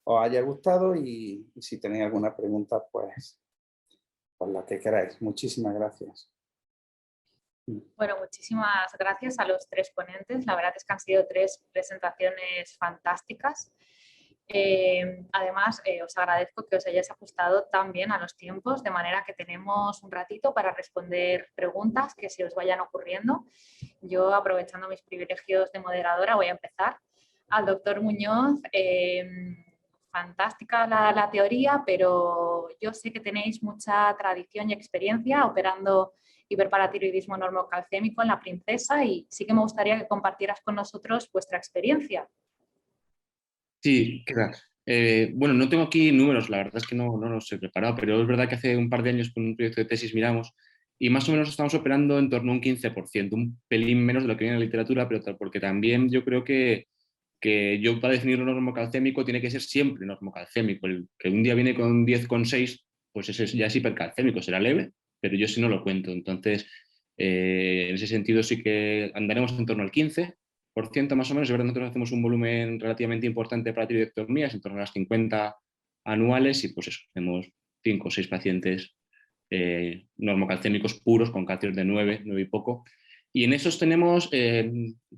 [SPEAKER 4] os haya gustado y si tenéis alguna pregunta, pues la que queráis. Muchísimas gracias.
[SPEAKER 1] Bueno, muchísimas gracias a los 3 ponentes. La verdad es que han sido 3 presentaciones fantásticas. Además, os agradezco que os hayáis ajustado tan bien a los tiempos, de manera que tenemos un ratito para responder preguntas que se os vayan ocurriendo. Yo, aprovechando mis privilegios de moderadora, voy a empezar. Al doctor Muñoz, fantástica la teoría, pero yo sé que tenéis mucha tradición y experiencia operando hiperparatiroidismo normocalcémico en la Princesa y sí que me gustaría que compartieras con nosotros vuestra experiencia.
[SPEAKER 2] Sí, claro. Bueno, no tengo aquí números, la verdad es que no los he preparado, pero es verdad que hace un par de años con un proyecto de tesis miramos y más o menos estamos operando en torno a un 15%, un pelín menos de lo que viene en la literatura, pero porque también yo creo que yo para definirlo normocalcémico tiene que ser siempre normocalcémico. El que un día viene con 10,6, pues ese ya es hipercalcémico, será leve, pero yo sí no lo cuento. Entonces, en ese sentido sí que andaremos en torno al 15% más o menos. Es verdad, nosotros hacemos un volumen relativamente importante para tiroidectomías, en torno a las 50 anuales, y pues eso, tenemos 5 o 6 pacientes normocalcémicos puros con calcios de 9 y poco. Y en esos tenemos,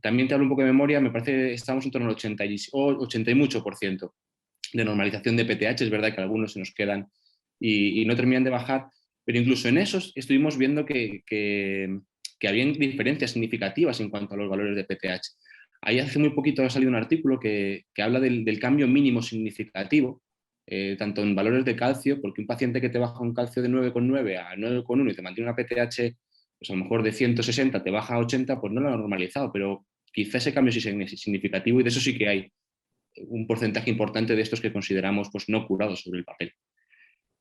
[SPEAKER 2] también te hablo un poco de memoria, me parece que estamos en torno al 80 y mucho por ciento de normalización de PTH. Es verdad que algunos se nos quedan y no terminan de bajar, pero incluso en esos estuvimos viendo que había diferencias significativas en cuanto a los valores de PTH. Ahí hace muy poquito ha salido un artículo que habla del cambio mínimo significativo, tanto en valores de calcio, porque un paciente que te baja un calcio de 9,9 a 9,1 y te mantiene una PTH, pues a lo mejor de 160 te baja a 80, pues no lo ha normalizado, pero quizá ese cambio sí es significativo y de eso sí que hay un porcentaje importante de estos que consideramos pues no curados sobre el papel.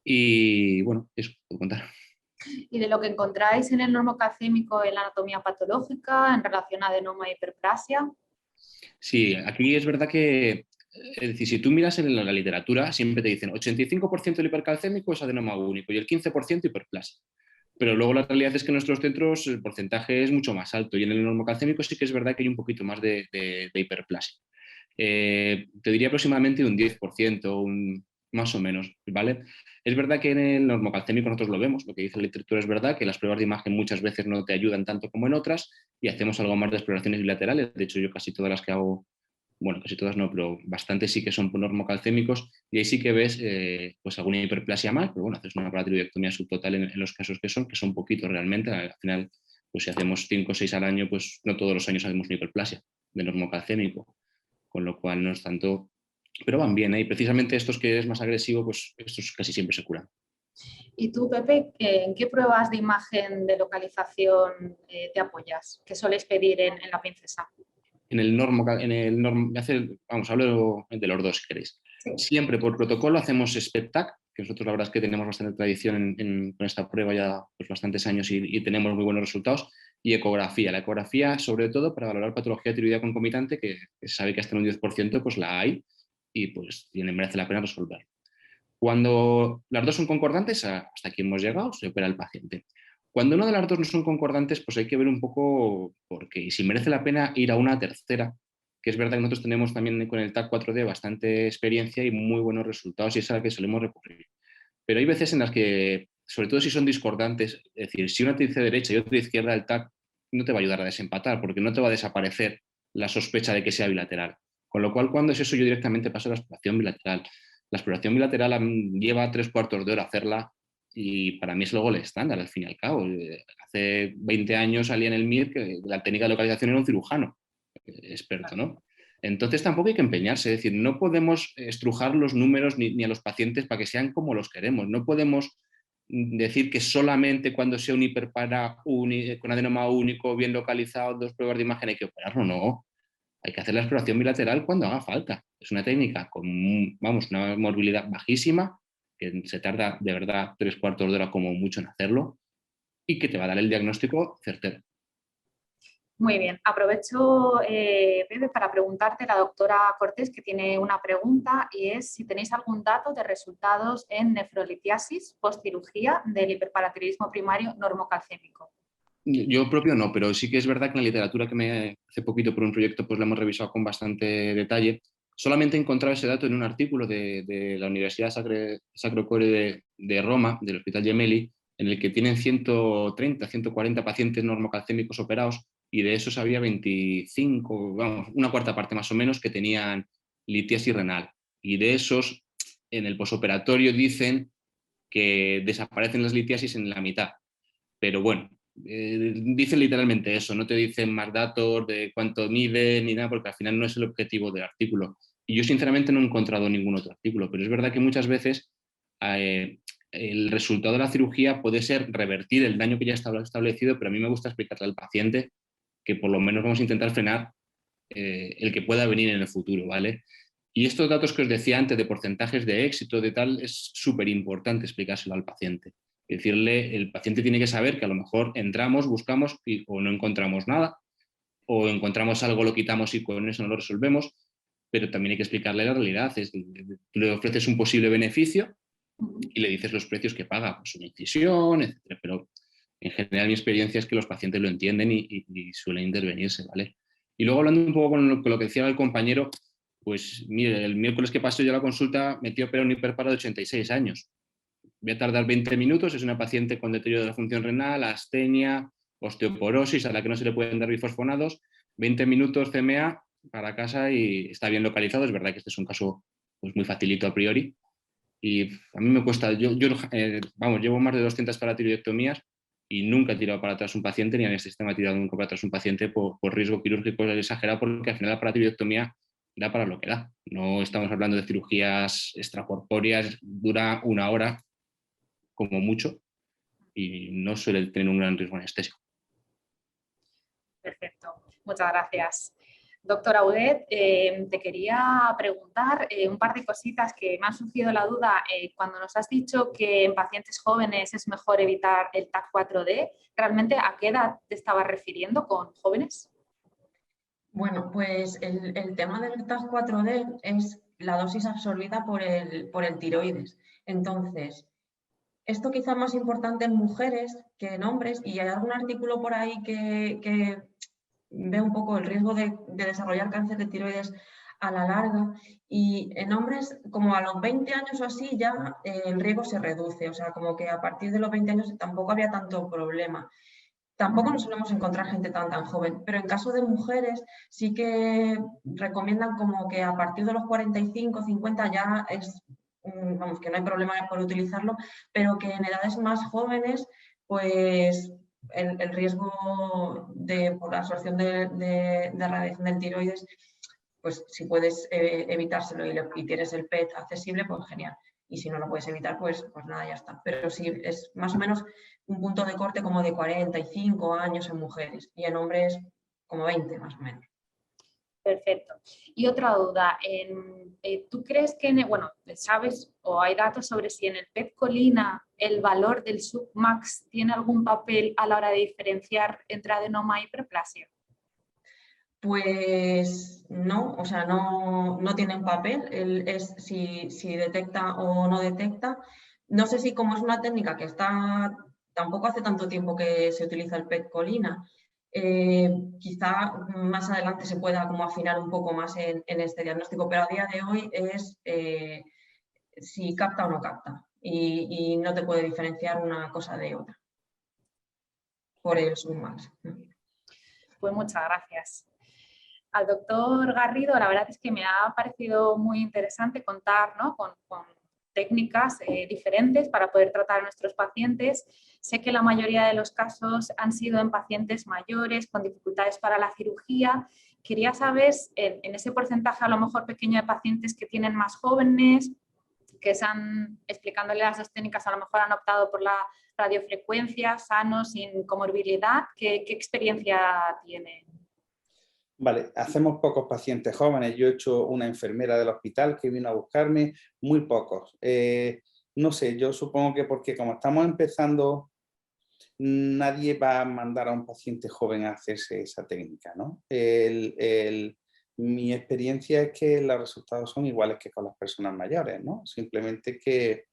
[SPEAKER 2] Y bueno, eso puedo contar.
[SPEAKER 1] Y de lo que encontráis en el normocalcémico en la anatomía patológica en relación a adenoma e hiperplasia.
[SPEAKER 2] Sí, aquí es verdad que, es decir, si tú miras en la literatura, siempre te dicen 85% del hipercalcémico es adenoma único y el 15% hiperplasia. Pero luego la realidad es que en nuestros centros el porcentaje es mucho más alto y en el normocalcémico sí que es verdad que hay un poquito más de hiperplasia. Te diría aproximadamente un 10%, más o menos, ¿vale? Es verdad que en el normocalcémico nosotros lo vemos, lo que dice la literatura es verdad, que las pruebas de imagen muchas veces no te ayudan tanto como en otras y hacemos algo más de exploraciones bilaterales. De hecho, yo casi todas las que hago, bueno, casi todas no, pero bastantes sí que son normocalcémicos y ahí sí que ves pues alguna hiperplasia más, pero bueno, haces una paratiroidectomía subtotal en los casos que son poquitos realmente. Al final, pues si hacemos 5 o 6 al año, pues no todos los años hacemos una hiperplasia de normocalcémico, con lo cual no es tanto, pero van bien, ¿eh? Y precisamente estos que es más agresivo, pues estos casi siempre se curan.
[SPEAKER 1] Y tú, Pepe, ¿en qué pruebas de imagen de localización te apoyas? ¿Qué soléis pedir en la princesa?
[SPEAKER 2] Vamos, hablo de los dos si queréis.
[SPEAKER 1] Sí.
[SPEAKER 2] Siempre por protocolo hacemos SPECTAC, que nosotros la verdad es que tenemos bastante tradición con esta prueba ya pues, bastantes años y tenemos muy buenos resultados, y ecografía. La ecografía, sobre todo, para valorar patología tiroidea concomitante, que se sabe que hasta en un 10% pues la hay y pues merece la pena resolver. Cuando las dos son concordantes, hasta aquí hemos llegado, se opera el paciente. Cuando una de las dos no son concordantes, pues hay que ver un poco por qué. Y si merece la pena ir a una tercera, que es verdad que nosotros tenemos también con el TAC 4D bastante experiencia y muy buenos resultados y es a la que solemos recurrir. Pero hay veces en las que, sobre todo si son discordantes, es decir, si una te dice derecha y otra izquierda, el TAC no te va a ayudar a desempatar porque no te va a desaparecer la sospecha de que sea bilateral. Con lo cual, cuando es eso, yo directamente paso a la exploración bilateral. La exploración bilateral lleva 3/4 de hora hacerla y para mí es luego el estándar, al fin y al cabo. Hace 20 años salía en el MIR que la técnica de localización era un cirujano experto, ¿no? Entonces tampoco hay que empeñarse, es decir, no podemos estrujar los números ni a los pacientes para que sean como los queremos. No podemos decir que solamente cuando sea un hiperpara con adenoma único, bien localizado, 2 pruebas de imagen hay que operarlo, no. Hay que hacer la exploración bilateral cuando haga falta. Es una técnica con, vamos, una morbilidad bajísima, que se tarda de verdad 3/4 de hora como mucho en hacerlo y que te va a dar el diagnóstico certero.
[SPEAKER 1] Muy bien. Aprovecho, Pepe, para preguntarte a la doctora Cortés, que tiene una pregunta y es si tenéis algún dato de resultados en nefrolitiasis postcirugía del hiperparatiroidismo primario normocalcémico.
[SPEAKER 2] Yo propio no, pero sí que es verdad que en la literatura que me hace poquito por un proyecto pues la hemos revisado con bastante detalle. Solamente he encontrado ese dato en un artículo de la Universidad Sacro Cuore de Roma, del Hospital Gemelli, en el que tienen 130, 140 pacientes normocalcémicos operados y de esos había 25, vamos, una cuarta parte más o menos que tenían litiasis renal. Y de esos, en el posoperatorio dicen que desaparecen las litiasis en la mitad. Pero bueno, dicen literalmente eso, no te dicen más datos de cuánto mide ni nada, porque al final no es el objetivo del artículo. Y yo sinceramente no he encontrado ningún otro artículo, pero es verdad que muchas veces el resultado de la cirugía puede ser revertir el daño que ya estaba establecido, pero a mí me gusta explicarle al paciente que por lo menos vamos a intentar frenar el que pueda venir en el futuro, ¿vale? Y estos datos que os decía antes de porcentajes de éxito, de tal, es súper importante explicárselo al paciente. Decirle, el paciente tiene que saber que a lo mejor entramos, buscamos o no encontramos nada, o encontramos algo, lo quitamos y con eso no lo resolvemos, pero también hay que explicarle la realidad. Tú le ofreces un posible beneficio y le dices los precios que paga, pues una incisión, etc. Pero en general mi experiencia es que los pacientes lo entienden y suelen intervenirse, ¿vale? Y luego hablando un poco con lo que decía el compañero, pues mire, el miércoles que pasó yo a la consulta metí a operar un hiperparo de 86 años. Voy a tardar 20 minutos, es una paciente con deterioro de la función renal, astenia, osteoporosis a la que no se le pueden dar bifosfonados, 20 minutos CMA para casa y está bien localizado. Es verdad que este es un caso pues, muy facilito a priori y a mí me cuesta, vamos, llevo más de 200 paratiroidectomías y nunca he tirado para atrás un paciente, ni en el sistema he tirado nunca para atrás un paciente por riesgo quirúrgico exagerado, porque al final la paratiroidectomía da para lo que da. No estamos hablando de cirugías extracorpóreas, dura 1 hora como mucho y no suele tener un gran riesgo anestésico.
[SPEAKER 1] Perfecto, muchas gracias. Doctora Huguet, te quería preguntar un par de cositas que me han surgido la duda. Cuando nos has dicho que en pacientes jóvenes es mejor evitar el TAC4D, ¿realmente a qué edad te estabas refiriendo con jóvenes?
[SPEAKER 3] Bueno, pues el tema del TAC4D es la dosis absorbida por el tiroides. Entonces, esto quizá es más importante en mujeres que en hombres, y hay algún artículo por ahí que ve un poco el riesgo de desarrollar cáncer de tiroides a la larga, y en hombres como a los 20 años o así ya el riesgo se reduce, o sea, como que a partir de los 20 años tampoco había tanto problema. Tampoco nos solemos encontrar gente tan joven, pero en caso de mujeres sí que recomiendan como que a partir de los 45, 50 ya es, vamos, que no hay problema por utilizarlo, pero que en edades más jóvenes, pues el riesgo por absorción de radiación del tiroides, pues si puedes evitárselo y tienes el PET accesible, pues genial. Y si no lo puedes evitar, pues nada, ya está. Pero sí, es más o menos un punto de corte como de 45 años en mujeres y en hombres como 20 más o menos.
[SPEAKER 1] Perfecto. Y otra duda, ¿tú crees que, bueno, sabes o hay datos sobre si en el PET colina el valor del submax tiene algún papel a la hora de diferenciar entre adenoma y hiperplasia?
[SPEAKER 3] Pues no, o sea, no tienen papel, es si detecta o no detecta. No sé si como es una técnica que tampoco hace tanto tiempo que se utiliza el PET colina, quizá más adelante se pueda como afinar un poco más en este diagnóstico, pero a día de hoy es si capta o no capta, y no te puede diferenciar una cosa de otra por el submax.
[SPEAKER 1] Pues muchas gracias. Al doctor Garrido, la verdad es que me ha parecido muy interesante contar, ¿no?, con técnicas diferentes para poder tratar a nuestros pacientes. Sé que la mayoría de los casos han sido en pacientes mayores con dificultades para la cirugía. Quería saber, en ese porcentaje a lo mejor pequeño de pacientes que tienen más jóvenes, que explicándole las dos técnicas, a lo mejor han optado por la radiofrecuencia, sanos, sin comorbilidad. ¿Qué experiencia tienen?
[SPEAKER 4] Vale, hacemos pocos pacientes jóvenes. Yo he hecho una enfermera del hospital que vino a buscarme, muy pocos. No sé, yo supongo que porque como estamos empezando, nadie va a mandar a un paciente joven a hacerse esa técnica, ¿no? Mi experiencia es que los resultados son iguales que con las personas mayores, ¿no? Simplemente que,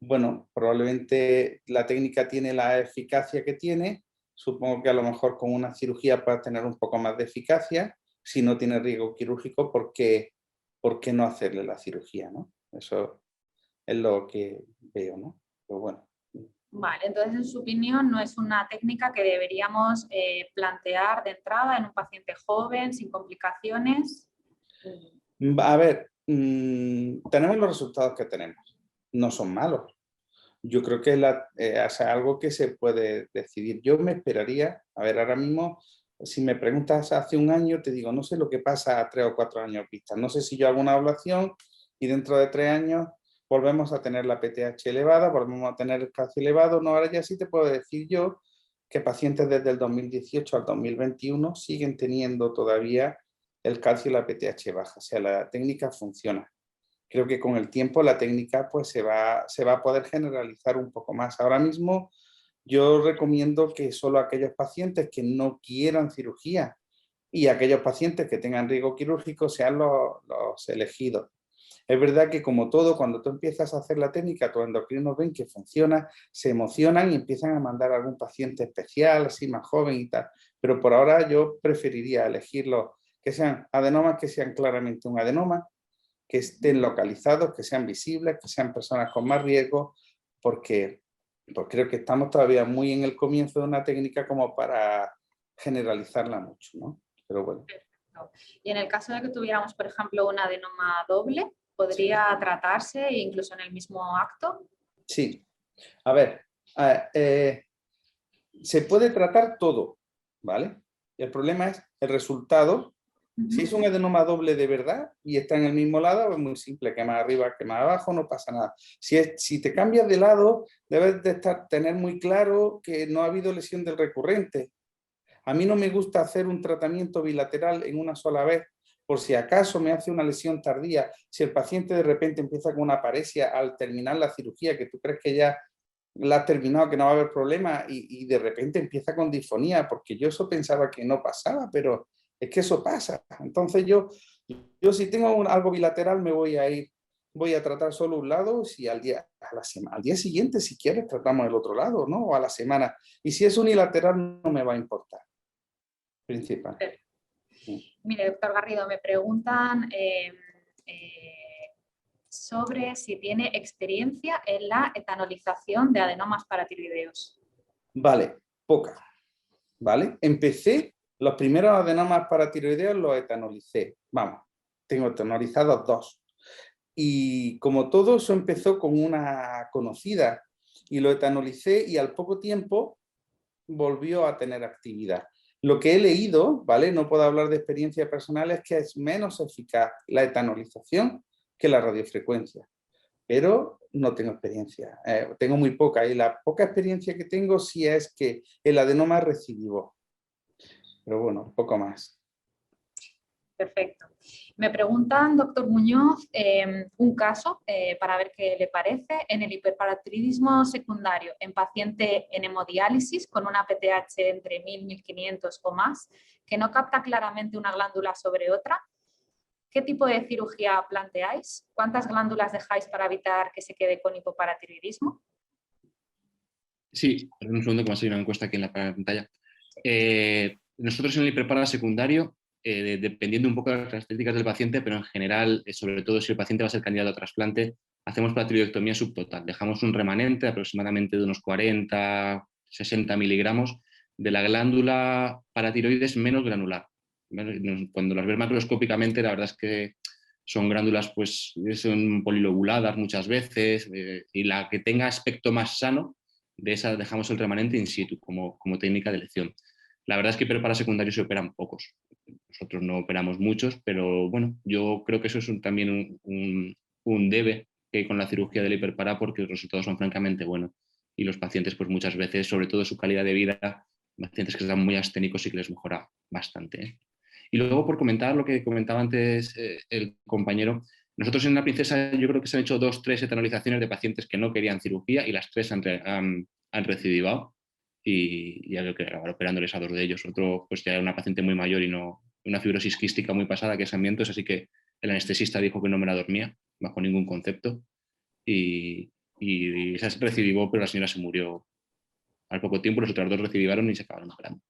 [SPEAKER 4] bueno, probablemente la técnica tiene la eficacia que tiene. Supongo que a lo mejor con una cirugía puede tener un poco más de eficacia. Si no tiene riesgo quirúrgico, ¿por qué no hacerle la cirugía, ¿no? Eso es lo que veo, ¿no? Pero bueno.
[SPEAKER 1] Vale, entonces en su opinión no es una técnica que deberíamos plantear de entrada en un paciente joven, sin complicaciones.
[SPEAKER 4] A ver, tenemos los resultados que tenemos. No son malos. Yo creo que es algo que se puede decidir. Yo me esperaría, a ver, ahora mismo, si me preguntas hace un año, te digo, no sé lo que pasa a 3 o 4 años vista. No sé si yo hago una ablación y dentro de 3 años volvemos a tener la PTH elevada, volvemos a tener el calcio elevado. No, ahora ya sí te puedo decir yo que pacientes desde el 2018 al 2021 siguen teniendo todavía el calcio y la PTH baja. O sea, la técnica funciona. Creo que con el tiempo la técnica pues se va a poder generalizar un poco más. Ahora mismo yo recomiendo que solo aquellos pacientes que no quieran cirugía y aquellos pacientes que tengan riesgo quirúrgico sean los elegidos. Es verdad que como todo, cuando tú empiezas a hacer la técnica, tus endocrinos ven que funciona, se emocionan y empiezan a mandar a algún paciente especial, así más joven y tal. Pero por ahora yo preferiría elegirlos que sean adenomas, que sean claramente un adenoma, que estén localizados, que sean visibles, que sean personas con más riesgo, porque pues creo que estamos todavía muy en el comienzo de una técnica como para generalizarla mucho, ¿no? Pero bueno.
[SPEAKER 1] Perfecto. Y en el caso de que tuviéramos, por ejemplo, un adenoma doble, ¿podría tratarse incluso en el mismo acto?
[SPEAKER 4] Sí. A ver, se puede tratar todo, ¿vale? El problema es el resultado. Si es un adenoma doble de verdad y está en el mismo lado, es muy simple, que más arriba, que más abajo, no pasa nada. Si te cambias de lado, debes de tener muy claro que no ha habido lesión del recurrente. A mí no me gusta hacer un tratamiento bilateral en una sola vez, por si acaso me hace una lesión tardía, si el paciente de repente empieza con una paresia al terminar la cirugía, que tú crees que ya la has terminado, que no va a haber problema, y de repente empieza con disfonía, porque yo eso pensaba que no pasaba, pero es que eso pasa. Entonces yo si tengo algo bilateral me voy a ir, voy a tratar solo un lado, si al día siguiente, si quieres, tratamos el otro lado, ¿no? O a la semana. Y si es unilateral no me va a importar. Principal.
[SPEAKER 1] Mire, doctor Garrido, me preguntan sobre si tiene experiencia en la etanolización de adenomas paratiroideos.
[SPEAKER 4] Vale, poca. ¿Vale? Empecé, los primeros adenomas paratiroideos los etanolicé. Vamos, tengo etanolizados 2. Y como todo eso empezó con una conocida y lo etanolicé y al poco tiempo volvió a tener actividad. Lo que he leído, ¿vale? No puedo hablar de experiencia personal, es que es menos eficaz la etanolización que la radiofrecuencia. Pero no tengo experiencia, tengo muy poca. Y la poca experiencia que tengo sí es que el adenoma es recidivo. Pero bueno, poco más.
[SPEAKER 1] Perfecto. Me preguntan, doctor Muñoz, un caso para ver qué le parece en el hiperparatiroidismo secundario en paciente en hemodiálisis con una PTH entre 1000 y 1500 o más, que no capta claramente una glándula sobre otra. ¿Qué tipo de cirugía planteáis? ¿Cuántas glándulas dejáis para evitar que se quede con hipoparatiroidismo?
[SPEAKER 2] Sí, perdón un segundo que me ha salido una encuesta aquí en la pantalla. Nosotros en el hiperpara secundario, dependiendo un poco de las características del paciente, pero en general, sobre todo si el paciente va a ser candidato a trasplante, hacemos paratiroidectomía subtotal. Dejamos un remanente aproximadamente de unos 40, 60 miligramos de la glándula paratiroides menos granular. Cuando las ves macroscópicamente, la verdad es que son glándulas pues, son polilobuladas muchas veces, y la que tenga aspecto más sano, de esa dejamos el remanente in situ como técnica de elección. La verdad es que hiperpara secundario se operan pocos. Nosotros no operamos muchos, pero bueno, yo creo que eso es también un debe que hay con la cirugía del hiperpara, porque los resultados son francamente buenos. Y los pacientes, pues muchas veces, sobre todo su calidad de vida, pacientes que están muy asténicos sí que les mejora bastante, ¿eh? Y luego, por comentar lo que comentaba antes el compañero, nosotros en La Princesa yo creo que se han hecho 2 o 3 etanolizaciones de pacientes que no querían cirugía y las 3 han recidivado, y ya veo que acabar operándoles a 2 de ellos. Otro pues ya era una paciente muy mayor y no, una fibrosis quística muy pasada, que es Amientos, así que el anestesista dijo que no me la dormía bajo ningún concepto y esa recidivó, pero la señora se murió al poco tiempo. Los otros 2 recidivaron y se acabaron operando.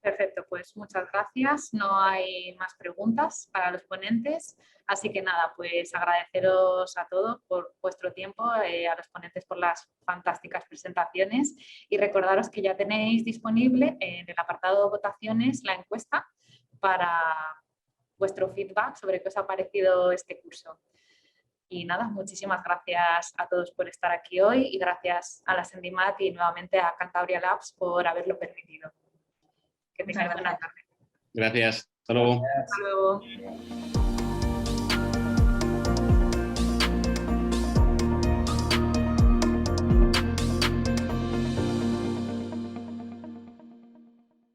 [SPEAKER 1] Perfecto, pues muchas gracias. No hay más preguntas para los ponentes, así que nada, pues agradeceros a todos por vuestro tiempo, a los ponentes por las fantásticas presentaciones, y recordaros que ya tenéis disponible en el apartado votaciones la encuesta para vuestro feedback sobre qué os ha parecido este curso. Y nada, muchísimas gracias a todos por estar aquí hoy y gracias a la Sendimat y nuevamente a Cantabria Labs por haberlo permitido. Que tengáis buena tarde.
[SPEAKER 2] Gracias. Hasta luego.
[SPEAKER 1] Hasta luego.